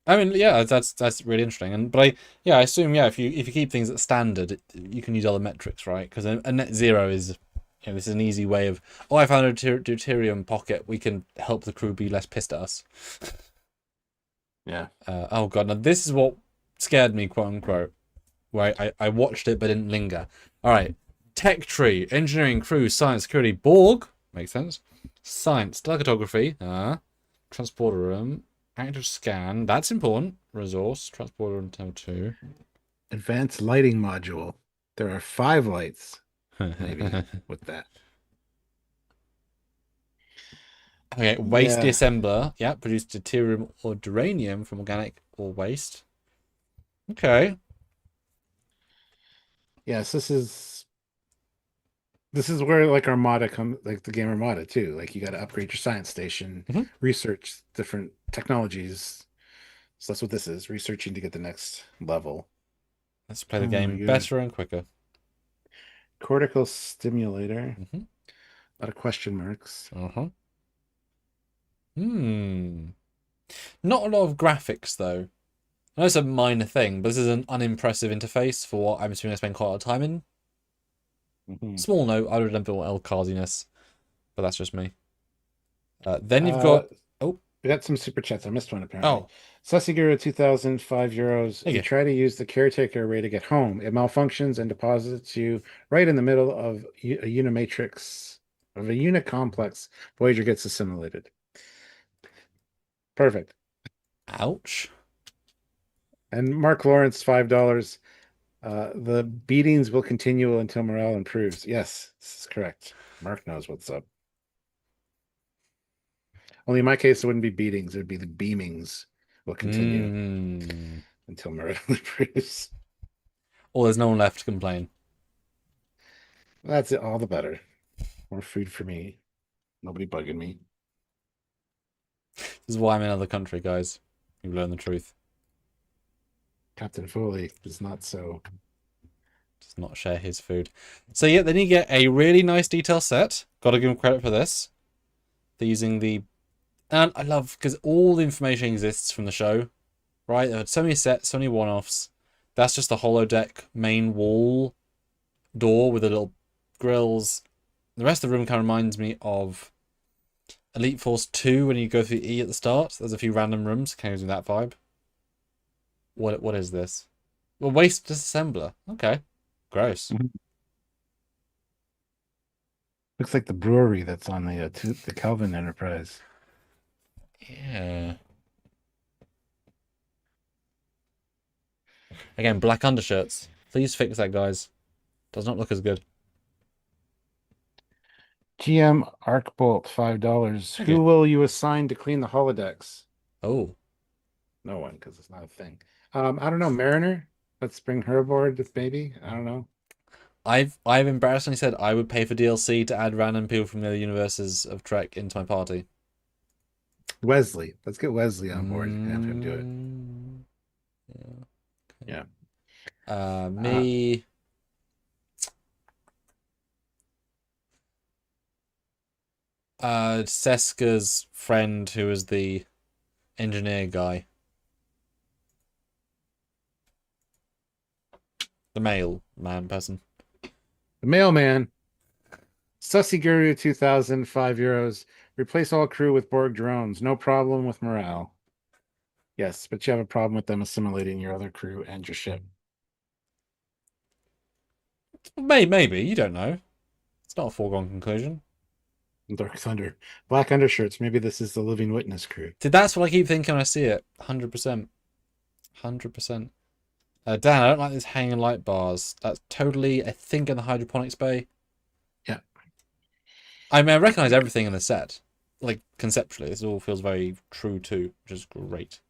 I mean, yeah, that's really interesting. But I assume, if you keep things at standard, you can use other metrics, right? Because a net zero is, this is an easy way of, I found a deuterium pocket. We can help the crew be less pissed at us. Yeah. Oh god, now this is what scared me, quote unquote. Where I watched it but didn't linger. All right, tech tree, engineering, crew, science, security, Borg, makes sense. Science, cartography, transporter room. Active scan, that's important. Resource, transporter room, temp 2. Advanced lighting module. There are 5 lights, maybe, with that. Okay, waste deassembler. Yeah, produce deuterium or duranium from organic or waste. Okay. Yes, this is This is where like Armada come, like the game Armada too. Like you got to upgrade your science station, Mhm. research different technologies. So that's what this is, researching to get the next level. Let's play the Oh my game god. better and quicker. Cortical stimulator. Hmm. A lot of question marks. Uh-huh. Hmm. Not a lot of graphics though. I know it's a minor thing, but this is an unimpressive interface for what I'm assuming I spend quite a lot of time in. Mhm. Small note, I would have done L cardiness, but that's just me. Then you've Uh, got oh we got some super chats. I missed one apparently. oh Susiguro 2000, €5. there You you go. try to use the caretaker array to get home. It malfunctions and deposits you right in the middle of a unimatrix of a unicomplex. Voyager gets assimilated. Perfect. Ouch. And Mark Lawrence, $5. The beatings will continue until morale improves. Yes, this is correct. Mark knows what's up. Only in my case, it wouldn't be beatings, it would be the beamings will continue Hmm. until morale improves. Well, there's no one left to complain. That's it, all the better. More food for me. Nobody bugging me. This is why I'm in another country, guys. You've learned the truth. Captain Foley is not so. Does not share his food. So yeah, then you get a really nice detail set. Gotta give him credit for this. They're using the... And I love, because all the information exists from the show, right? There are so many sets, so many one-offs. That's just the holodeck main wall door with the little grills. The rest of the room kind of reminds me of Elite Force 2 when you go through E at the start. There's a few random rooms, kind of using that vibe. What is this? Well, waste disassembler. Okay. Gross. Mhm. Looks like the brewery that's on the Kelvin Enterprise. Yeah. Again, black undershirts. Please fix that, guys. Does not look as good. GM Arcbolt, $5. Okay. Who will you assign to clean the holodecks? Oh. No one, because it's not a thing. I don't know, Mariner. Let's bring her aboard, maybe. I don't know. I've embarrassingly said I would pay for DLC to add random people from the other universes of Trek into my party. Wesley. Let's get Wesley on board and have him do it. Mm, Yeah. Uh, Me. Seska's friend who was the engineer guy. The male man person. the mailman. Sussy Guru 2000, €5. Replace all crew with Borg drones. No problem with morale. Yes, but you have a problem with them assimilating your other crew and your ship. Maybe, you don't know. It's not a foregone conclusion. Dark Thunder. Black undershirts. Maybe this is the Living Witness crew. That's what I keep thinking when I see it. 100%. 100%. Dan, I don't like these hanging light bars. That's totally, I think, in the hydroponics bay. Yeah. I mean, I recognize everything in the set. Like, conceptually, this all feels very true too, which is great.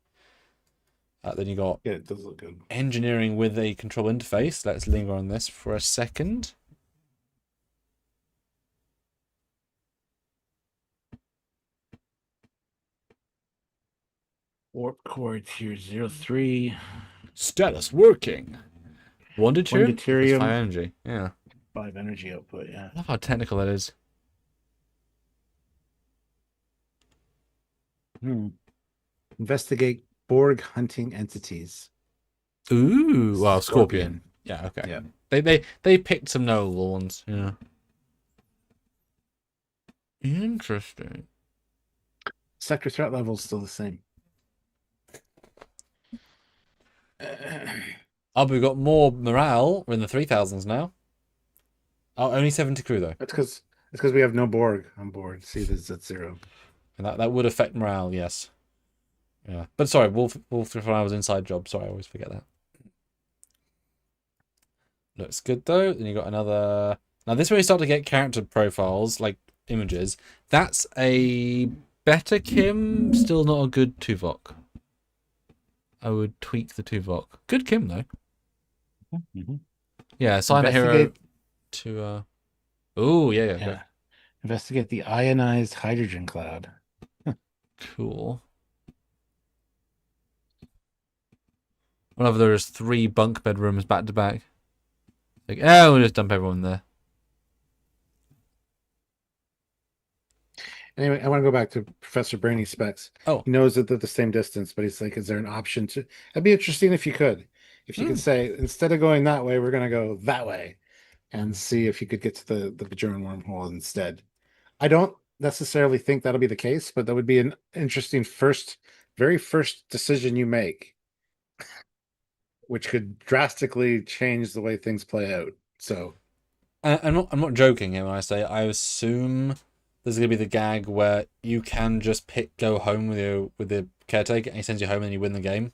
Then you got Yeah, it does look good. engineering with a control interface. Let's linger on this for a second. Warp core tier 03. Status working. One One deuterium? Equals 5 deuterium, energy. Yeah. 5 energy output. Yeah. I love how technical that is. Investigate Borg hunting entities. Ooh, well, Scorpion. Scorpion. Yeah, okay. Yeah. They picked some notable ones. Yeah. Interesting. Sector threat level is still the same. Oh, but we've got more morale. We're in the 3000s now. Oh, only 70 crew though. It's because we have no Borg on board. See, this is at 0. And that would affect morale, yes. Yeah. But sorry, Wolf 3 was inside job. Sorry, I always forget that. Looks good though. Then you got another. Now this is where you start to get character profiles, like images. That's a better Kim, still not a good Tuvok. I would tweak the Tuvok. Good Kim though. Mm-hmm. Yeah, assign a hero Investigate to Oh, yeah, yeah, go. Yeah. Investigate the ionized hydrogen cloud. Cool. Whenever there is 3 bunk bedrooms back to back. Like, oh, we'll just dump everyone there. Anyway, I want to go back to Professor Brainy specs. Oh, He knows that they're the same distance, but he's like, is there an option to? That'd be interesting if you could. If you could hmm. say, instead of going that way, we're going to go that way and see if you could get to the Bajoran wormhole instead. I don't necessarily think that'll be the case, but that would be an interesting very first decision you make, which could drastically change the way things play out. So, I'm not joking here when I say I assume there's gonna be the gag where you can just go home with the caretaker and he sends you home and you win the game.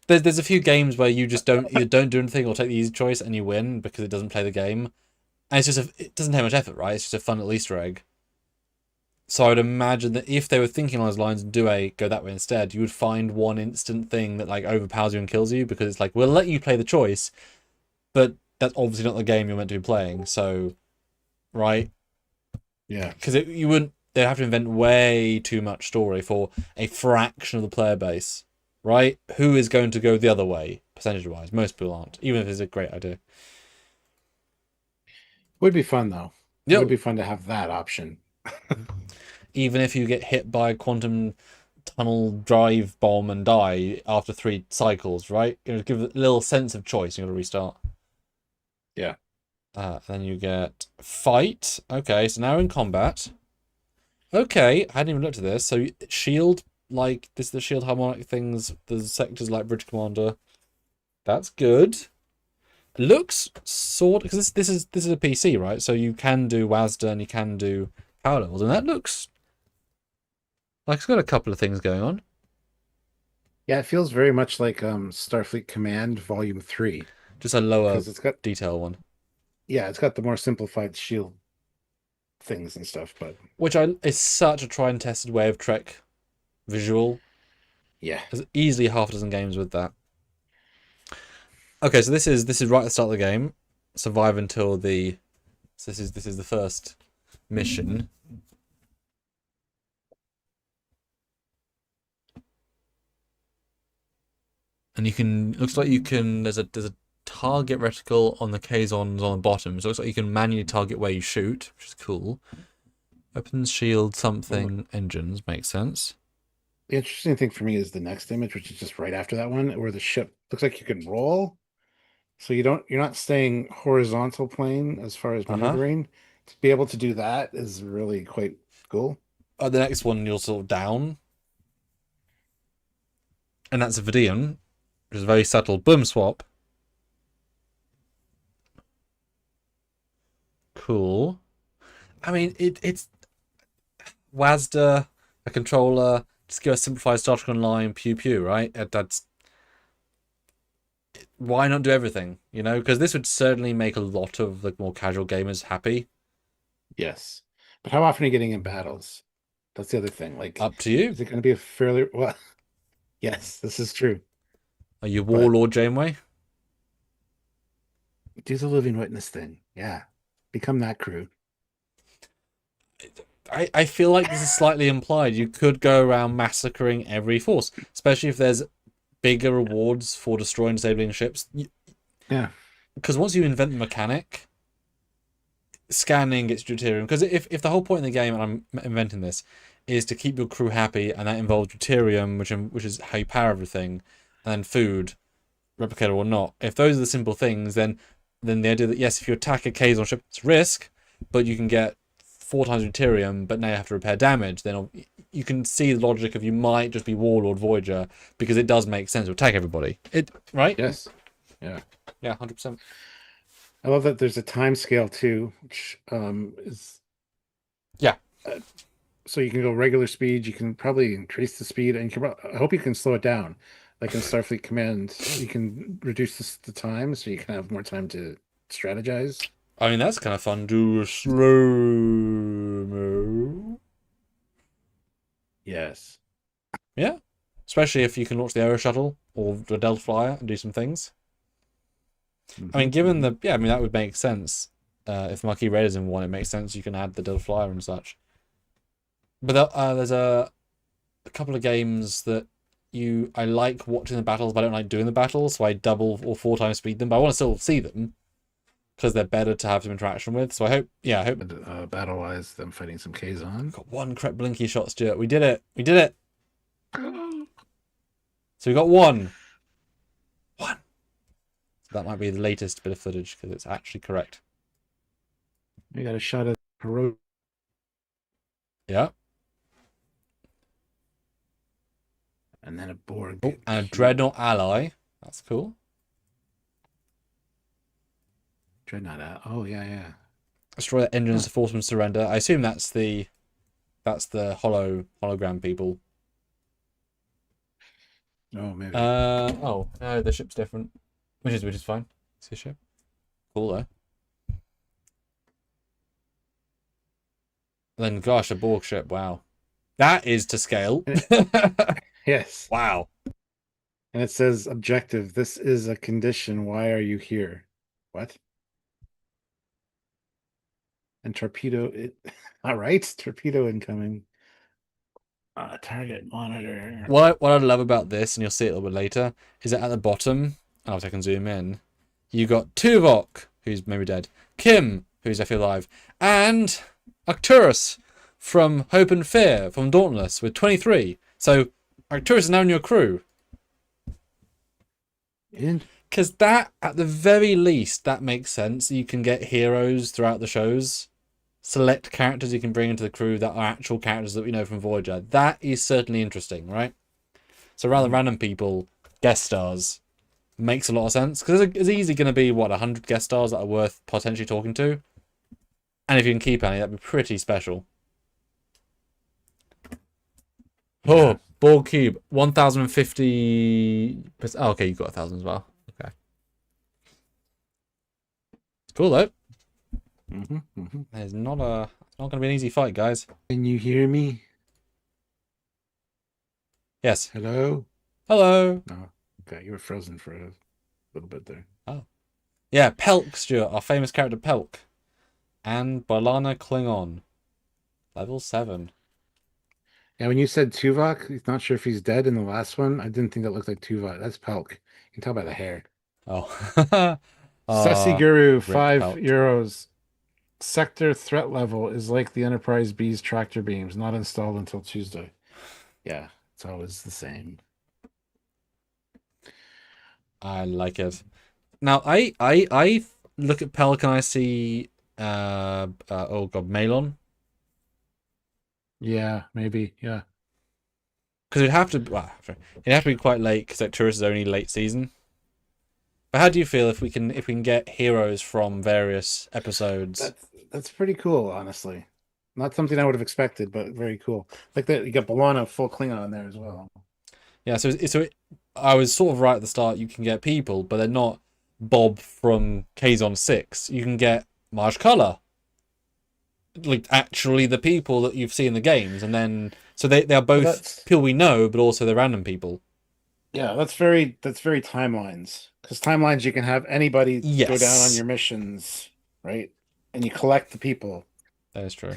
There's a few games where you just don't either don't do anything or take the easy choice and you win because it doesn't play the game. And it doesn't have much effort, right? It's just a fun little Easter egg. So I would imagine that if they were thinking on those lines and go that way instead, you would find one instant thing that like overpowers you and kills you because it's like, we'll let you play the choice, but that's obviously not the game you're meant to be playing. So, right? yeah. Because they'd have to invent way too much story for a fraction of the player base, right? Who is going to go the other way, percentage-wise? Most people aren't, even if it's a great idea. Would be fun though. It Yep. would be fun to have that option. Even if you get hit by a quantum tunnel drive bomb and die after 3 cycles, right? Give it a little sense of choice. You got to restart. Yeah. Then you get fight. Okay, so now in combat. Okay, I hadn't even looked at this. So shield, like this, the shield harmonic things, the sectors like Bridge Commander. That's good. Looks sort because this is a PC, right? So you can do WASD and you can do power levels, and that looks like it's got a couple of things going on. Yeah, it feels very much like Starfleet Command Volume 3 Just a lower because detail one, it's got the more simplified shield things and stuff, but which is such a tried and tested way of Trek visual. yeah. There's easily half a dozen games with that. Okay, so this is right at the start of the game. Survive until the. So this is the first mission. And you can looks like you can there's a target reticle on the Kazons on the bottom. So it looks like you can manually target where you shoot, which is cool. Weapons, shield, something, engines, makes sense. The interesting thing for me is the next image, which is just right after that one, where the ship looks like you can roll. So you're not staying horizontal plane as far as maneuvering. To be able to do that is really quite cool. The next one you're sort of down. And that's a Vidian, which is a very subtle boom swap. Cool. I mean, it's WASDA, a controller, just give a simplified Star Trek Online, pew pew, right? That's why not do everything, you know? Because this would certainly make a lot of the more casual gamers happy. Yes. But how often are you getting in battles? That's the other thing. Like, Up to you. is it going to be a fairly well? Yes, this is true. Are you Warlord Janeway? Do the living witness thing. Yeah. Become that crew. I feel like this is slightly implied. You could go around massacring every force, especially if there's bigger rewards for destroying disabling ships. Yeah. Because once you invent the mechanic, scanning gets deuterium. Because if the whole point in the game, and I'm inventing this, is to keep your crew happy, and that involves deuterium, which is how you power everything, and then food, replicator or not. If those are the simple things, then the idea that yes, if you attack a Kazon ship, it's risk, but you can get 4 times deuterium, but now you have to repair damage. Then you can see the logic of you might just be Warlord Voyager because it does make sense to attack everybody. Right? Yes. Yeah. Yeah, 100%. I love that there's a time scale too, which is yeah. So you can go regular speed. You can probably increase the speed, and I hope you can slow it down. Like in Starfleet Command, you can reduce the time, so you can have more time to strategize. I mean, that's kind of fun. Do a slow-mo. Yes. Yeah. Especially if you can launch the Aero Shuttle or the Delta Flyer and do some things. I mean, given the... Yeah, I mean, that would make sense. if Marquis Red is in one, it makes sense you can add the Dill Flyer and such. But there's a couple of games that I like watching the battles, but I don't like doing the battles, so I double or 4 times speed them. But I want to still see them because they're better to have some interaction with. So I hope. Battle wise, them fighting some Kazon. Got one correct blinky shot, Stuart. We did it. We did it. So we got one. So that might be the latest bit of footage because it's actually correct. We got a shot at Hero. Yeah. And then a Borg. Oh, and a Dreadnought ally. That's cool. Dreadnought. Oh yeah. Destroy the engines to force them to surrender. I assume that's the hologram people. Oh maybe. Oh no, the ship's different. Which is fine. It's his ship. Cool though. Then gosh, a Borg ship, wow. That is to scale. Yes. Wow. And it says objective. This is a condition. Why are you here? What? And torpedo it. All right. Torpedo incoming. Target monitor. What I love about this, and you'll see it a little bit later, is that at the bottom, oh, I can zoom in, you got Tuvok, who's maybe dead, Kim, who's definitely alive, and Arcturus from Hope and Fear from Dauntless with 23. So Arcturus is now in your crew. Because that, at the very least, that makes sense. You can get heroes throughout the shows. Select characters you can bring into the crew that are actual characters that we know from Voyager. That is certainly interesting, right? So rather than random people, guest stars, makes a lot of sense. Because there's easily going to be, 100 guest stars that are worth potentially talking to. And if you can keep any, that'd be pretty special. Oh, Borg Cube, 1,050... Oh, okay, you got 1,000 as well. Okay. It's cool, though. It's not going to be an easy fight, guys. Can you hear me? Yes. Hello? Hello. Oh, okay. You were frozen for a little bit there. Oh. Yeah, Pelk, Stuart, our famous character Pelk. And Balana Klingon. Level 7. Yeah, when you said Tuvok, he's not sure if he's dead in the last one. I didn't think that looked like Tuvok. That's Pelk. You can tell by the hair. Oh. Sussy Guru, Pelk. €5. Sector threat level is like the Enterprise B's tractor beams, not installed until Tuesday. Yeah, it's always the same. I like it. Now, I look at Pelk and I see, oh god, Malon. Yeah, maybe, yeah. Because it'd have to be quite late because Arcturus is only late season. But how do you feel if we can get heroes from various episodes? That's pretty cool, honestly. Not something I would have expected, but very cool. Like that, you got Balana full Klingon in there as well. Yeah, so I was sort of right at the start. You can get people, but they're not Bob from Kazon 6. You can get Marge Culler, like actually the people that you've seen in the games, and then so they are both people we know, but also they're random people. Yeah, that's very timelines. Because timelines, you can have anybody go down on your missions, right? And you collect the people. That is true.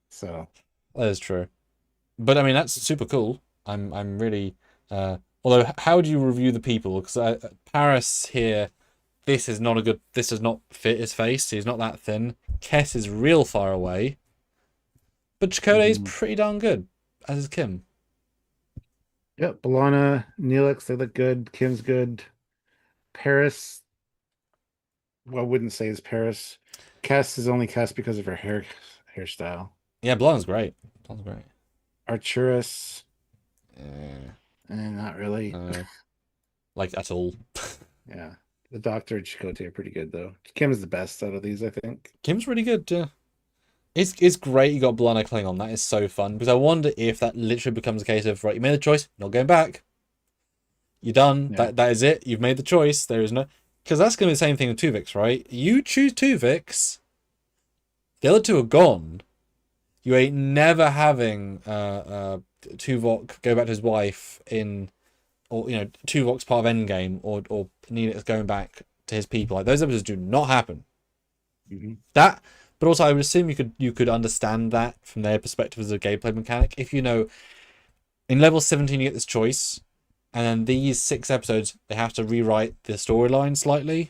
So that is true. But I mean, that's super cool. I'm really. Although, how do you review the people? Because Paris here, this does not fit his face. He's not that thin. Kess is real far away. But Chakotay is pretty darn good, as is Kim. Yep, Balana, Neelix, they look good. Kim's good. Paris, well, I wouldn't say is Paris. Cass is only Cass because of her hairstyle. Yeah, Blonde's great. Arcturus, not really. Like at all. Yeah, the Doctor and Chakotay are pretty good though. Kim is the best out of these, I think. Kim's really good. Yeah, it's great. You got Balana Klingon. That is so fun because I wonder if that literally becomes a case of right. You made the choice. Not going back. You're done. Yeah. That is it. You've made the choice. There is no. Because that's going to be the same thing with Tuvix, right? You choose Tuvix. The other two are gone. You ain't never having Tuvok go back to his wife or Tuvok's part of Endgame or Neelix going back to his people. Like those episodes do not happen. That, but also I would assume you could understand that from their perspective as a gameplay mechanic. If you know in level 17 you get this choice, and then these 6 episodes they have to rewrite the storyline slightly,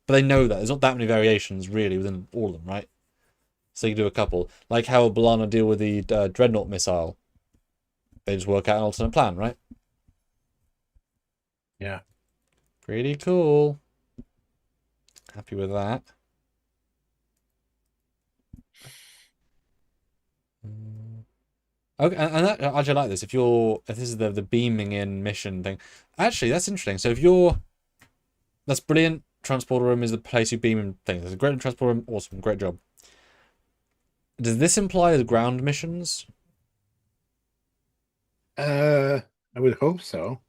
but they know that there's not that many variations really within all of them, right? So you can do a couple, like how Balana deal with the dreadnought missile. They just work out an alternate plan, right? Yeah. Pretty cool. Happy with that. Okay, and that, I actually like this. If this is the beaming in mission thing, actually that's interesting. So that's brilliant. Transporter room is the place you beam in things. There's a great transporter room. Awesome, great job. Does this imply the ground missions? I would hope so.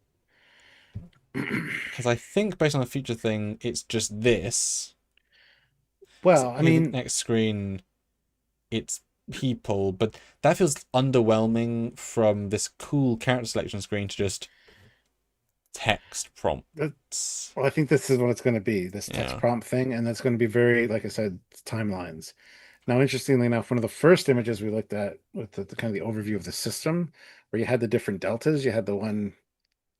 Because I think based on the feature thing, it's just this. Well, I The mean, next screen, it's people, but that feels underwhelming from this cool character selection screen to just text prompts. well, I think this is what it's going to be, this text Yeah. prompt thing, and that's going to be very, like I said, timelines. Now, interestingly enough, one of the first images we looked at with the kind of the overview of the system, where you had the different deltas, you had the one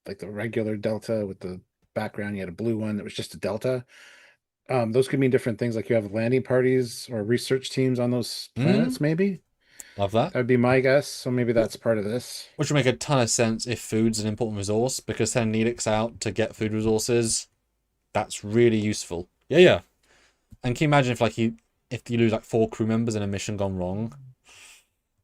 like the regular delta with the background, you had a blue one that was just a delta. Those could mean different things, like you have landing parties or research teams on those planets, maybe. Love that. That would be my guess. So maybe that's part of this. Which would make a ton of sense if food's an important resource, because sending Neelix out to get food resources, that's really useful. Yeah, yeah. And can you imagine if you lose like 4 crew members in a mission gone wrong?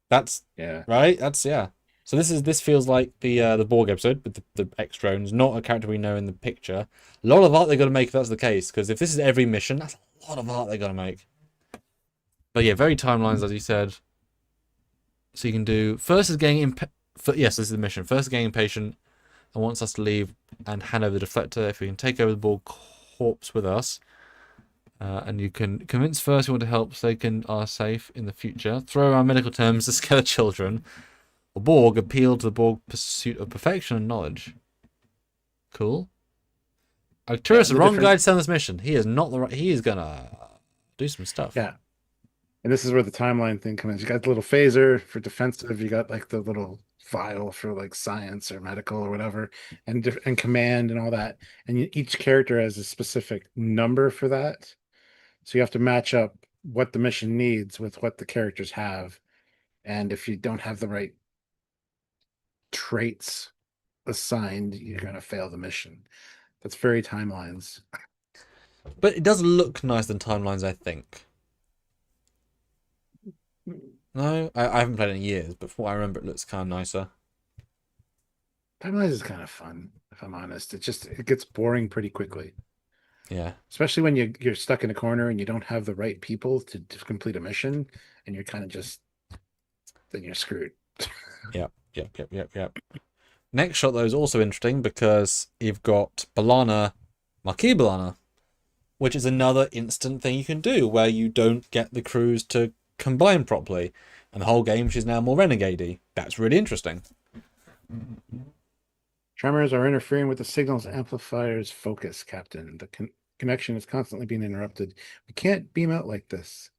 That's Yeah. right. That's yeah. So this feels like the Borg episode with the X drones, not a character we know in the picture. A lot of art they're gonna make if that's the case, because if this is every mission, that's a lot of art they're gonna make. But yeah, very timelines as you said. So you can do first is getting yes, this is the mission. First is getting impatient and wants us to leave and hand over the deflector. If we can take over the Borg corpse with us, and you can convince first you want to help so they are safe in the future. Throw around medical terms to scare the children. Or Borg appeal to the Borg pursuit of perfection and knowledge. Cool. Arcturus, the wrong guy to send this mission. He is not the right. He is gonna do some stuff. Yeah. And this is where the timeline thing comes in. You got the little phaser for defensive. You got like the little vial for like science or medical or whatever, and command and all that. And each character has a specific number for that. So you have to match up what the mission needs with what the characters have. And if you don't have the right traits assigned, you're going to fail the mission. That's very timelines. But it does look nicer than timelines, I think. No, I haven't played it in years, but from what I remember, it looks kind of nicer. Timelines is kind of fun, if I'm honest. It gets boring pretty quickly. Yeah. Especially when you're stuck in a corner and you don't have the right people to complete a mission, and you're kind of just then you're screwed. Yep. Next shot though is also interesting because you've got Balana, Marquis Balana, which is another instant thing you can do where you don't get the crews to combine properly, and the whole game she's now more renegade-y. That's really interesting. Tremors are interfering with the signal's amplifier's focus, Captain. The connection is constantly being interrupted. We can't beam out like this.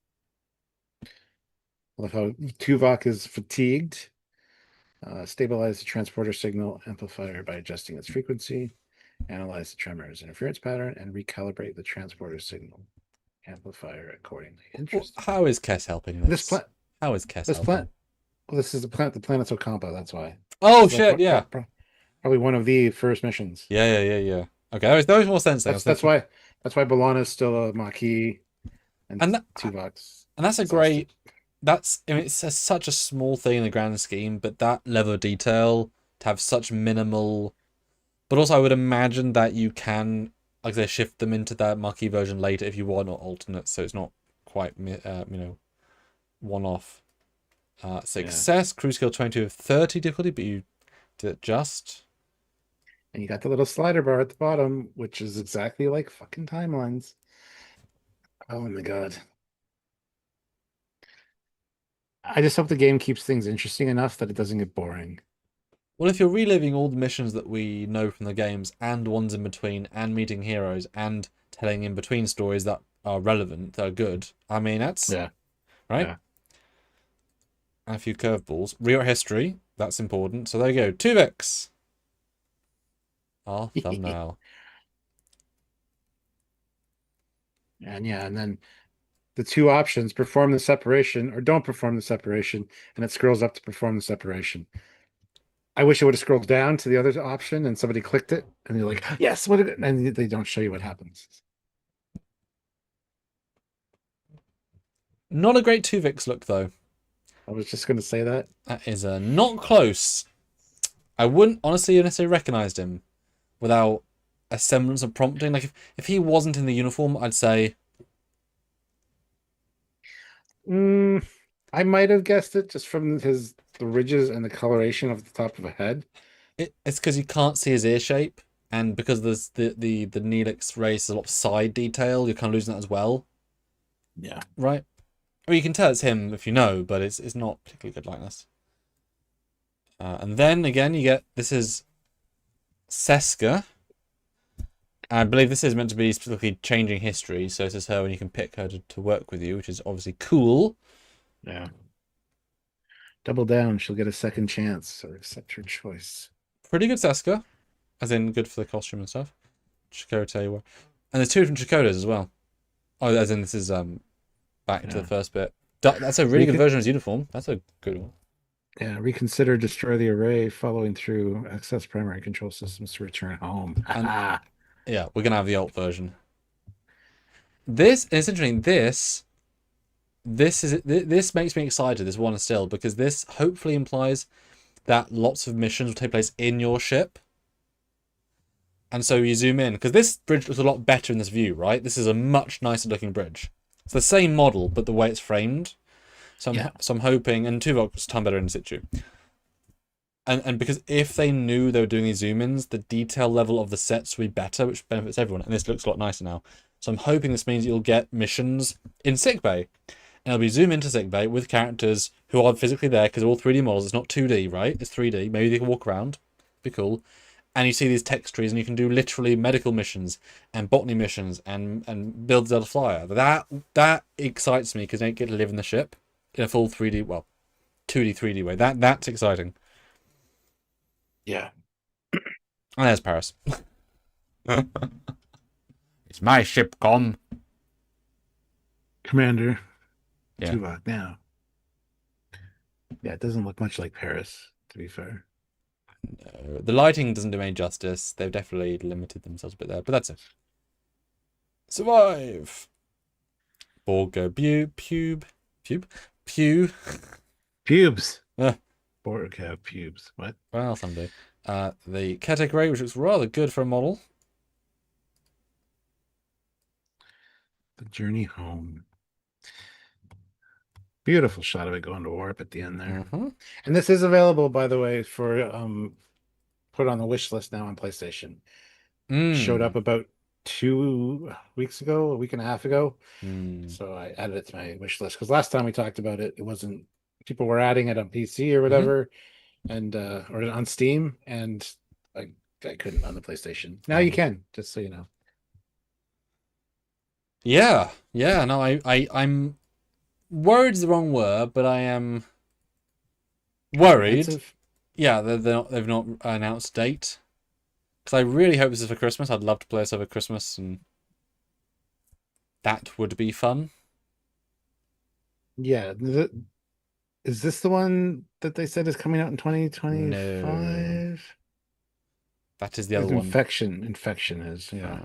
I love how Tuvok is fatigued. Stabilize the transporter signal amplifier by adjusting its frequency. Analyze the tremors interference pattern and recalibrate the transporter signal amplifier accordingly. Interesting. How is Kess helping this? How is Kess helping? Well, this is the planet's Ocampa, that's why. Oh shit, yeah. Probably one of the first missions. Yeah. Okay, that makes more sense. That's why Balana is still a Maquis and Tuvok's. And that's a great. It's such a small thing in the grand scheme, but that level of detail to have such minimal. But also, I would imagine that you can, like, they shift them into that Maquis version later if you want, or alternate, so it's not quite, one-off. Success, crew skill 22 of 30 difficulty, but you did it just. And you got the little slider bar at the bottom, which is exactly like fucking timelines. Oh my god. I just hope the game keeps things interesting enough that it doesn't get boring. Well, if you're reliving all the missions that we know from the games and ones in between and meeting heroes and telling in between stories that are relevant, that are good. I mean, that's Yeah. right. Yeah. And a few curveballs. Rewrite history, that's important. So there you go. Tuvix. Our thumbnail. And then the two options: perform the separation or don't perform the separation, and it scrolls up to perform the separation. I wish it would have scrolled down to the other option and somebody clicked it and you're like, yes, what did it? And they don't show you what happens. Not a great Tuvix look, though. I was just going to say that. That is not close. I wouldn't honestly necessarily recognized him without a semblance of prompting. Like, if he wasn't in the uniform, I'd say... I might have guessed it just from the ridges and the coloration of the top of a head. It's because you can't see his ear shape, and because there's the Neelix race, a lot of side detail, you're kind of losing that as well. Yeah. Right? Or you can tell it's him if you know, but it's not particularly good likeness. And then again, you get, this is Seska. I believe this is meant to be specifically changing history, so this is her when you can pick her to work with you, which is obviously cool. Yeah. Double down, she'll get a second chance or accept her choice. Pretty good Seska, as in good for the costume and stuff. Chakotay, and there's two different Chakotas as well. Oh, as in this is back to the first bit. That's a really good version of his uniform. That's a good one. Yeah, reconsider, destroy the array, following through, access primary control systems to return home. And, yeah, we're gonna have the alt version. This is interesting. This makes me excited. This one still, because this hopefully implies that lots of missions will take place in your ship. And so you zoom in, because this bridge looks a lot better in this view, right? This is a much nicer looking bridge. It's the same model, but the way it's framed. So I'm hoping, and Tuvok's time better in situ. And because if they knew they were doing these zoom-ins, the detail level of the sets would be better, which benefits everyone. And this looks a lot nicer now. So I'm hoping this means you'll get missions in sickbay. And it'll be zoom into sickbay with characters who are physically there, because they're all 3D models. It's not 2D, right? It's 3D. Maybe they can walk around. Be cool. And you see these text trees, and you can do literally medical missions and botany missions and build Zelda Flyer. That excites me, because they get to live in the ship in a full 3D, well, 2D, 3D way. That's exciting. Yeah. And there's Paris. It's my ship, Com. Commander. Yeah. Tuvok now. Yeah, it doesn't look much like Paris, to be fair. No, the lighting doesn't do any justice. They've definitely limited themselves a bit there, but that's it. Survive. Borgo Pew. Pubes. Borgo pubes. What? Well, someday. The Ketek Ray, which looks rather good for a model. The journey home. Beautiful shot of it going to warp at the end there. And this is available, by the way, for put on the wish list now on PlayStation. Showed up about 2 weeks ago, a week and a half ago. So I added it to my wish list, because last time we talked about it, it wasn't, people were adding it on PC or whatever, and or on Steam, and I couldn't on the PlayStation. Now you can, just so you know. Yeah. No, I'm worried is the wrong word, but I am worried. Yeah, they've not announced a date. Because I really hope this is for Christmas. I'd love to play this over Christmas, and that would be fun. Yeah. Is this the one that they said is coming out in 2025? No. That is the other one. Infection is, yeah.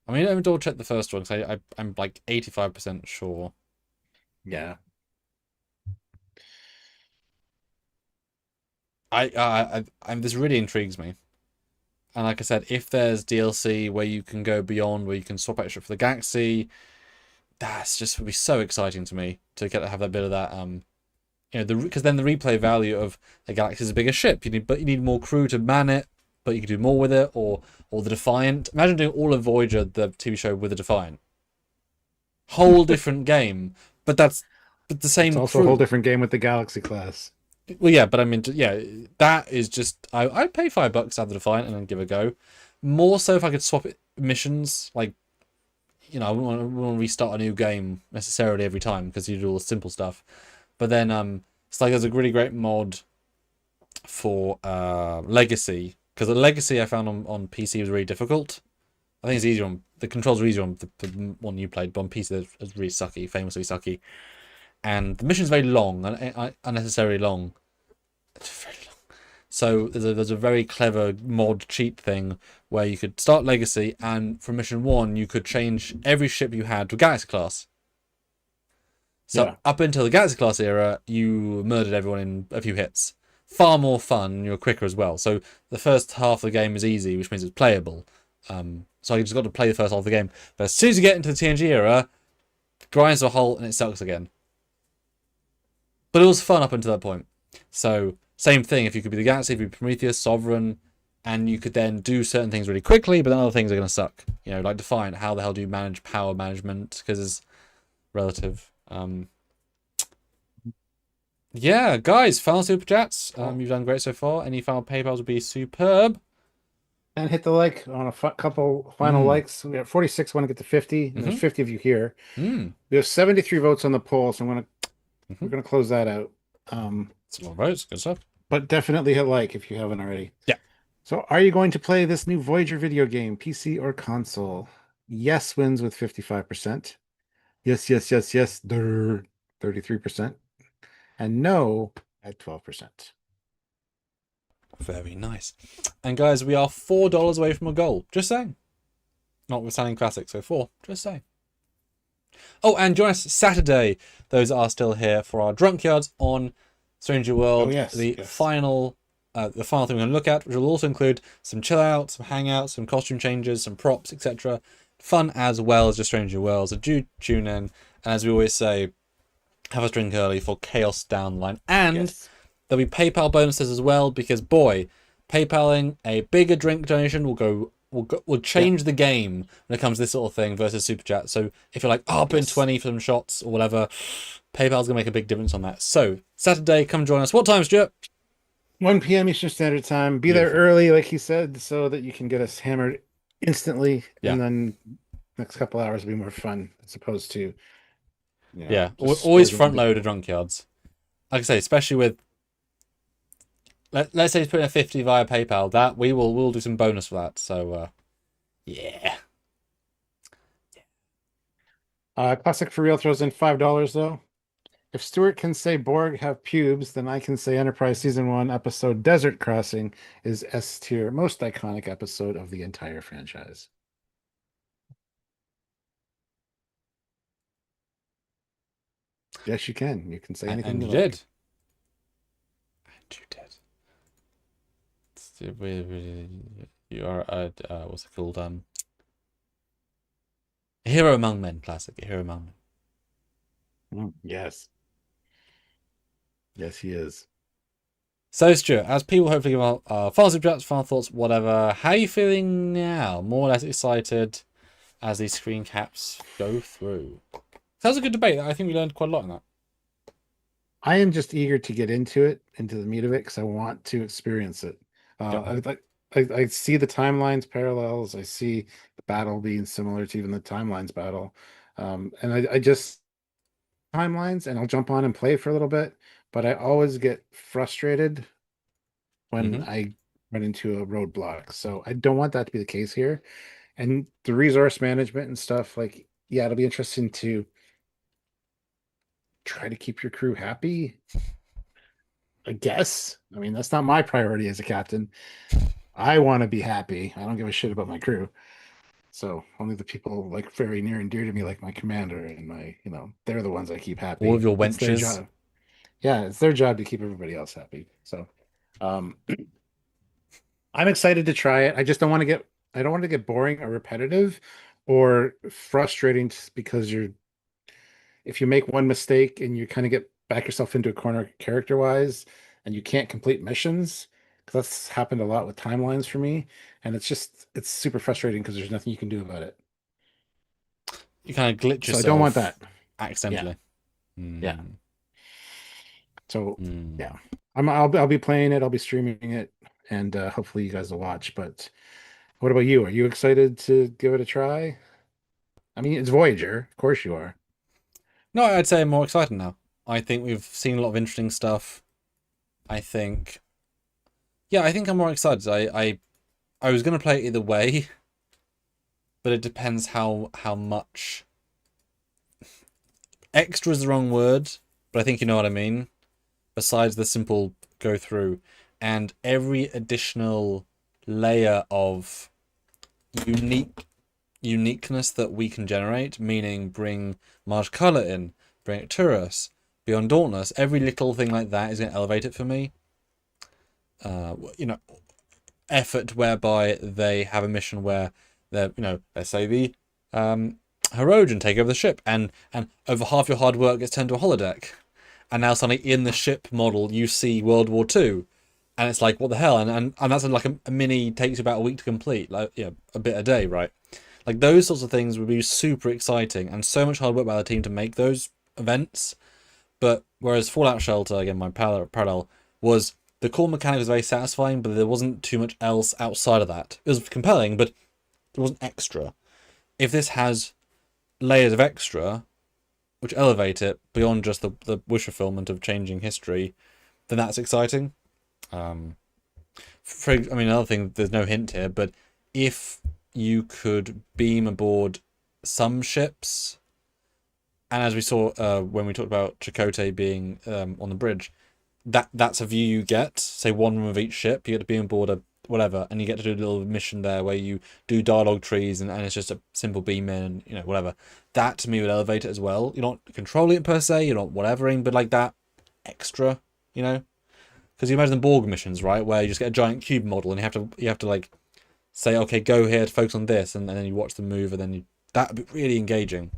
I mean, let me double check the first one, because I'm like 85% sure. Yeah. This really intrigues me. And like I said, if there's DLC where you can go beyond, where you can swap extra for the galaxy, that's just would be so exciting to me to get to have that bit of that. Because then the replay value of the galaxy is a bigger ship. You need more crew to man it, but you can do more with it, or the Defiant. Imagine doing all of Voyager, the TV show, with the Defiant. Whole different game, but the same. It's also crew. A whole different game with the Galaxy class. Well, yeah, but I mean, yeah, that is just I'd pay $5 to have the Defiant and then give it a go. More so if I could swap it missions, like I wouldn't want to restart a new game necessarily every time because you do all the simple stuff. But then it's like there's a really great mod for Legacy, because the Legacy I found on PC was really difficult. I think it's easier on the controls are easier on the one you played, but on PC it's really sucky, famously sucky. And the mission's very long and unnecessarily long. It's very long. So there's a very clever mod cheat thing where you could start Legacy, and for mission 1 you could change every ship you had to Galaxy class. So up until the Galaxy class era, you murdered everyone in a few hits. Far more fun, and you're quicker as well. So the first half of the game is easy, which means it's playable. So you just got to play the first half of the game. But as soon as you get into the TNG era, it grinds to a halt and it sucks again. But it was fun up until that point. So same thing, if you could be the Galaxy, if you be Prometheus, Sovereign, and you could then do certain things really quickly, but then other things are going to suck. Like Defiant, how the hell do you manage power management? Because it's relative. Yeah, guys, final super chats. You've done great so far. Any final PayPals would be superb. And hit the like on a couple final likes. We got 46, want to get to 50. And there's 50 of you here. We have 73 votes on the poll, so we're gonna close that out. Some more votes, good stuff. But definitely hit like if you haven't already. Yeah. So are you going to play this new Voyager video game, PC or console? Yes wins with 55%. Yes, yes, yes, yes, 33%. And no at 12%. Very nice. And guys, we are $4 away from a goal. Just saying. Notwithstanding classic, so 4. Just saying. Oh, and join us Saturday, those that are still here, for our Drunk Yards on Stranger World. Oh, yes, the final thing we're going to look at, which will also include some chill out, some hangouts, some costume changes, some props, etc. Fun as well as just Stranger World. So do tune in. And as we always say, have a drink early for chaos down the line. And there'll be PayPal bonuses as well, because boy, PayPaling a bigger drink donation will change the game when it comes to this sort of thing versus super chat. So if you're like, oh, I'll put in 20 for some shots or whatever, PayPal's gonna make a big difference on that. So Saturday, come join us. What time, Stuart? 1 p.m. Eastern Standard Time. Be there early, like he said, so that you can get us hammered instantly. And then next couple hours will be more fun as opposed to always front load a Drunk Yards. Like I say, especially with let's say he's putting a 50 via PayPal, that we'll do some bonus for that. So Classic for Real throws in $5 though. If Stuart can say Borg have pubes, then I can say Enterprise Season 1 episode Desert Crossing is S tier, most iconic episode of the entire franchise. Yes, you can. You can say anything. And you did. And you did. You are what's it called? A hero among men. Classic. A hero among men. Yes. Yes, he is. So, Stuart, as people hopefully give out final super chats, final thoughts, whatever, how are you feeling now? More or less excited as these screen caps go through? That was a good debate. I think we learned quite a lot in that. I am just eager to get into the meat of it, because I want to experience it. I see the timelines parallels. I see the battle being similar to even the timelines battle. And I just timelines, and I'll jump on and play for a little bit, but I always get frustrated when I run into a roadblock. So I don't want that to be the case here. And the resource management and stuff, like, it'll be interesting to try to keep your crew happy, I guess. I mean, that's not my priority as a captain. I want to be happy. I don't give a shit about my crew. So only the people like very near and dear to me, like my commander and my, they're the ones I keep happy. All of your It's their wenches. job. Yeah, it's their job to keep everybody else happy. So I'm excited to try it. I just don't want to get boring or repetitive or frustrating, because if you make one mistake and you kind of back yourself into a corner character wise, and you can't complete missions, because that's happened a lot with timelines for me, and it's super frustrating because there's nothing you can do about it. You kind of glitch yourself. So I don't want that accidentally. Yeah. So I'll be playing it. I'll be streaming it, and hopefully you guys will watch. But what about you? Are you excited to give it a try? I mean, it's Voyager. Of course you are. No, I'd say I'm more excited now. I think we've seen a lot of interesting stuff. I think, yeah, I think I'm more excited. I was gonna play it either way, but it depends how much. Extra is the wrong word, but I think you know what I mean. Besides the simple go through, and every additional layer of uniqueness that we can generate, meaning bring Marge Color in, bring Turris, Beyond Dauntless, every little thing like that is going to elevate it for me. You know, effort whereby they have a mission where they're, you know, let's say the Herodian take over the ship, and over half your hard work gets turned to a holodeck, and now suddenly in the ship model you see World War II, and it's like, what the hell? And that's like a mini, takes about a week to complete, like, yeah, a bit a day, right? Like those sorts of things would be super exciting, and so much hard work by the team to make those events. But whereas Fallout Shelter, again, my parallel was, the core mechanic was very satisfying, but there wasn't too much else outside of that. It was compelling, but it wasn't extra. If this has layers of extra, which elevate it beyond just the wish fulfillment of changing history, then that's exciting. I mean, another thing, there's no hint here, but if you could beam aboard some ships, and as we saw when we talked about Chakotay being on the bridge, that's a view you get. Say one room of each ship, you get to beam aboard a whatever, and you get to do a little mission there where you do dialogue trees, and it's just a simple beam in, you know, whatever. That to me would elevate it as well. You're not controlling it per se, you're not whatevering, but like that extra, you know. Because you imagine the Borg missions, right, where you just get a giant cube model and you have to like say, okay, go here to focus on this, and then you watch them move, and then that would be really engaging.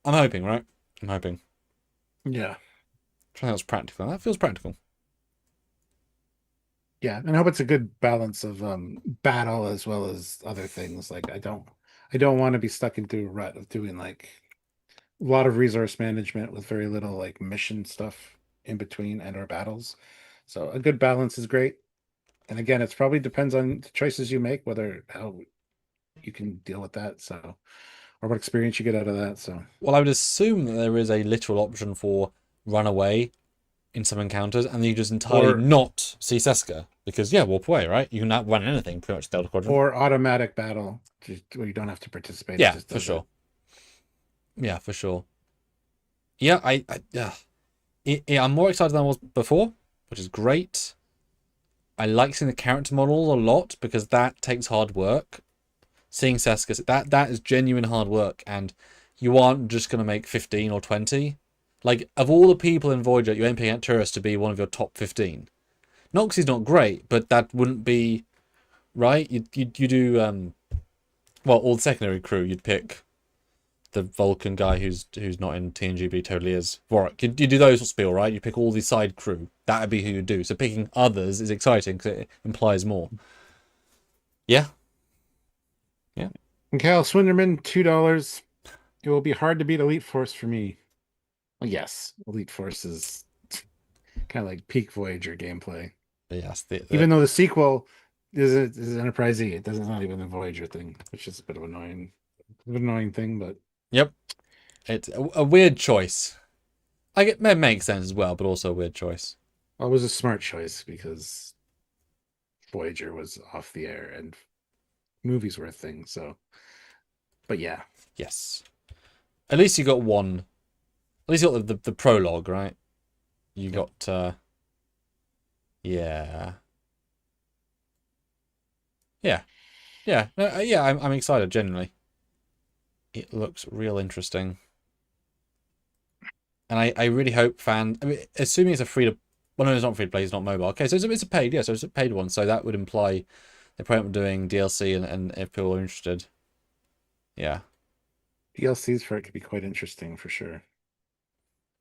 I'm hoping, right? I'm hoping. Yeah. Trying that's practical. That feels practical. Yeah, and I hope it's a good balance of battle as well as other things. Like I don't want to be stuck into a rut of doing like a lot of resource management with very little like mission stuff in between and or battles. So a good balance is great. And again, it's probably depends on the choices you make, whether how you can deal with that. So or what experience you get out of that. So Well, I would assume that there is a literal option for run away in some encounters, and then you just entirely or not see Seska, because yeah, warp away, right? You can not run anything pretty much Delta Quadrant. or automatic battle, just where you don't have to participate. Yeah, for sure. Yeah, for sure. Yeah, I'm more excited than I was before, which is great. I like seeing the character models a lot because that takes hard work. Seeing Seska, that is genuine hard work, and you aren't just gonna make 15 or 20. Like, of all the people in Voyager, you're aiming at Turris to be one of your top 15. Not because he's not great, but that wouldn't be right. You do well, all the secondary crew. You'd pick the Vulcan guy who's not in TNG, but he totally is. Warwick. You do those sorts of people, right? You pick all the side crew. That would be who you do. So picking others is exciting because it implies more. Yeah. Yeah. And Cal Swinderman, $2. It will be hard to beat Elite Force for me. Well, yes, Elite Force is kind of like peak Voyager gameplay. But yes. Even though the sequel is Enterprise E, it's not even a Voyager thing, which is a bit of an annoying thing, but yep, it's a weird choice. It makes sense as well, but also a weird choice. Well, it was a smart choice because Voyager was off the air and movies were a thing. So, but yeah, yes. At least you got one. At least you got the prologue, right? You got yeah. I'm excited. Genuinely, it looks real interesting, and I really hope I mean, assuming it's a free to. Well, no, it's not free to play. It's not mobile. Okay, so it's a paid. Yeah, so it's a paid one. So that would imply they're probably doing DLC, and if people are interested, yeah, DLCs for it could be quite interesting for sure.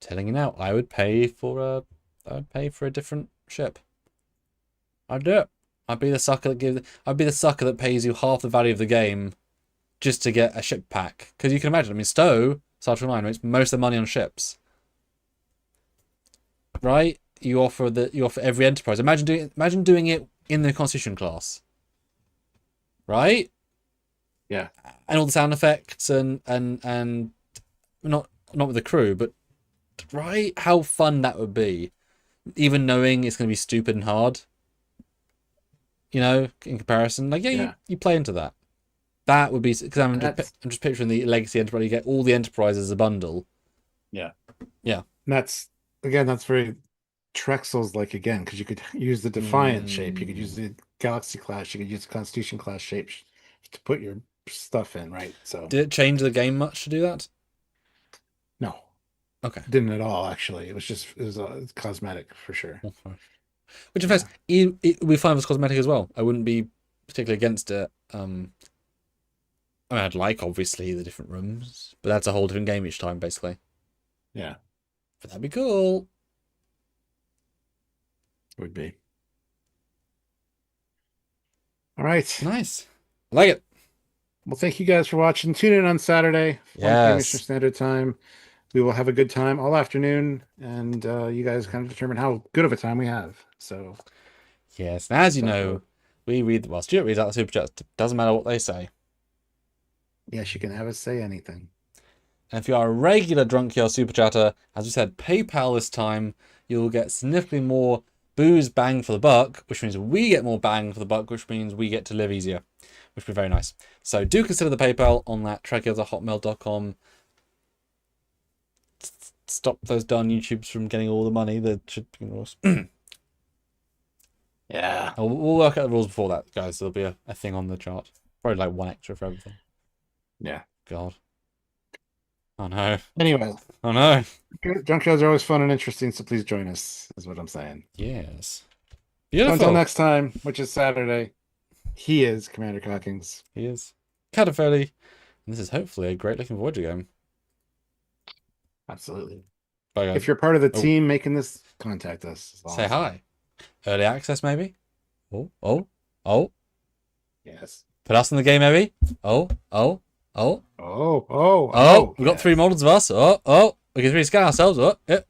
Telling you now, I would pay for a different ship. I'd do it. I'd be the sucker that pays you half the value of the game just to get a ship pack. Because you can imagine, I mean, Stowe, Star Trek Online, makes most of the money on ships. Right? You offer every Enterprise. Imagine doing it in the Constitution class. Right? Yeah. And all the sound effects and not with the crew, but right, how fun that would be, even knowing it's going to be stupid and hard. You know, in comparison, like you play into that. That would be because I'm just picturing the Legacy Enterprise. You get all the Enterprise as a bundle. Yeah. Yeah. And that's very Trexels like again, because you could use the Defiant shape, you could use the Galaxy class, you could use the Constitution class shape to put your stuff in, right? So did it change the game much to do that? No. Okay. Didn't at all, actually. It was cosmetic for sure. Okay. Which in fact it would be fine if it's cosmetic as well. I wouldn't be particularly against it. I mean, I'd like obviously the different rooms, but that's a whole different game each time, basically. Yeah. But that'd be cool. Would be. All right. Nice. I like it. Well, thank you guys for watching. Tune in on Saturday, 1 p.m. Eastern Standard Time. We will have a good time all afternoon, and you guys kind of determine how good of a time we have. So, yes, and as you know, we read. Well, Stuart reads out the super chats. Doesn't matter what they say. Yes, you can have us say anything. And if you are a regular Drunk Yell super chatter, as we said, PayPal this time, you'll get significantly more booze bang for the buck, which means we get more bang for the buck, which means we get to live easier, which would be very nice. So do consider the PayPal on that trekyards@hotmail.com. Stop those darn YouTubes from getting all the money. That should be rules. Yeah. We'll work out the rules before that, guys. There'll be a thing on the chart. Probably like one extra for everything. Yeah. God. Oh no. Anyway. Oh no. Drunk shows are always fun and interesting, so please join us, is what I'm saying. Yes. Beautiful. Until next time, which is Saturday, he is Commander Cockings. He is Catafeli. And this is hopefully a great looking Voyager game. Absolutely. Bye, guys. If you're part of the team making this, contact us. Say hi. Early access, maybe? Oh. Yes. Put us in the game, maybe? Oh. We got 3 models of us. Oh. We can 3 scan ourselves. Oh. Yeah.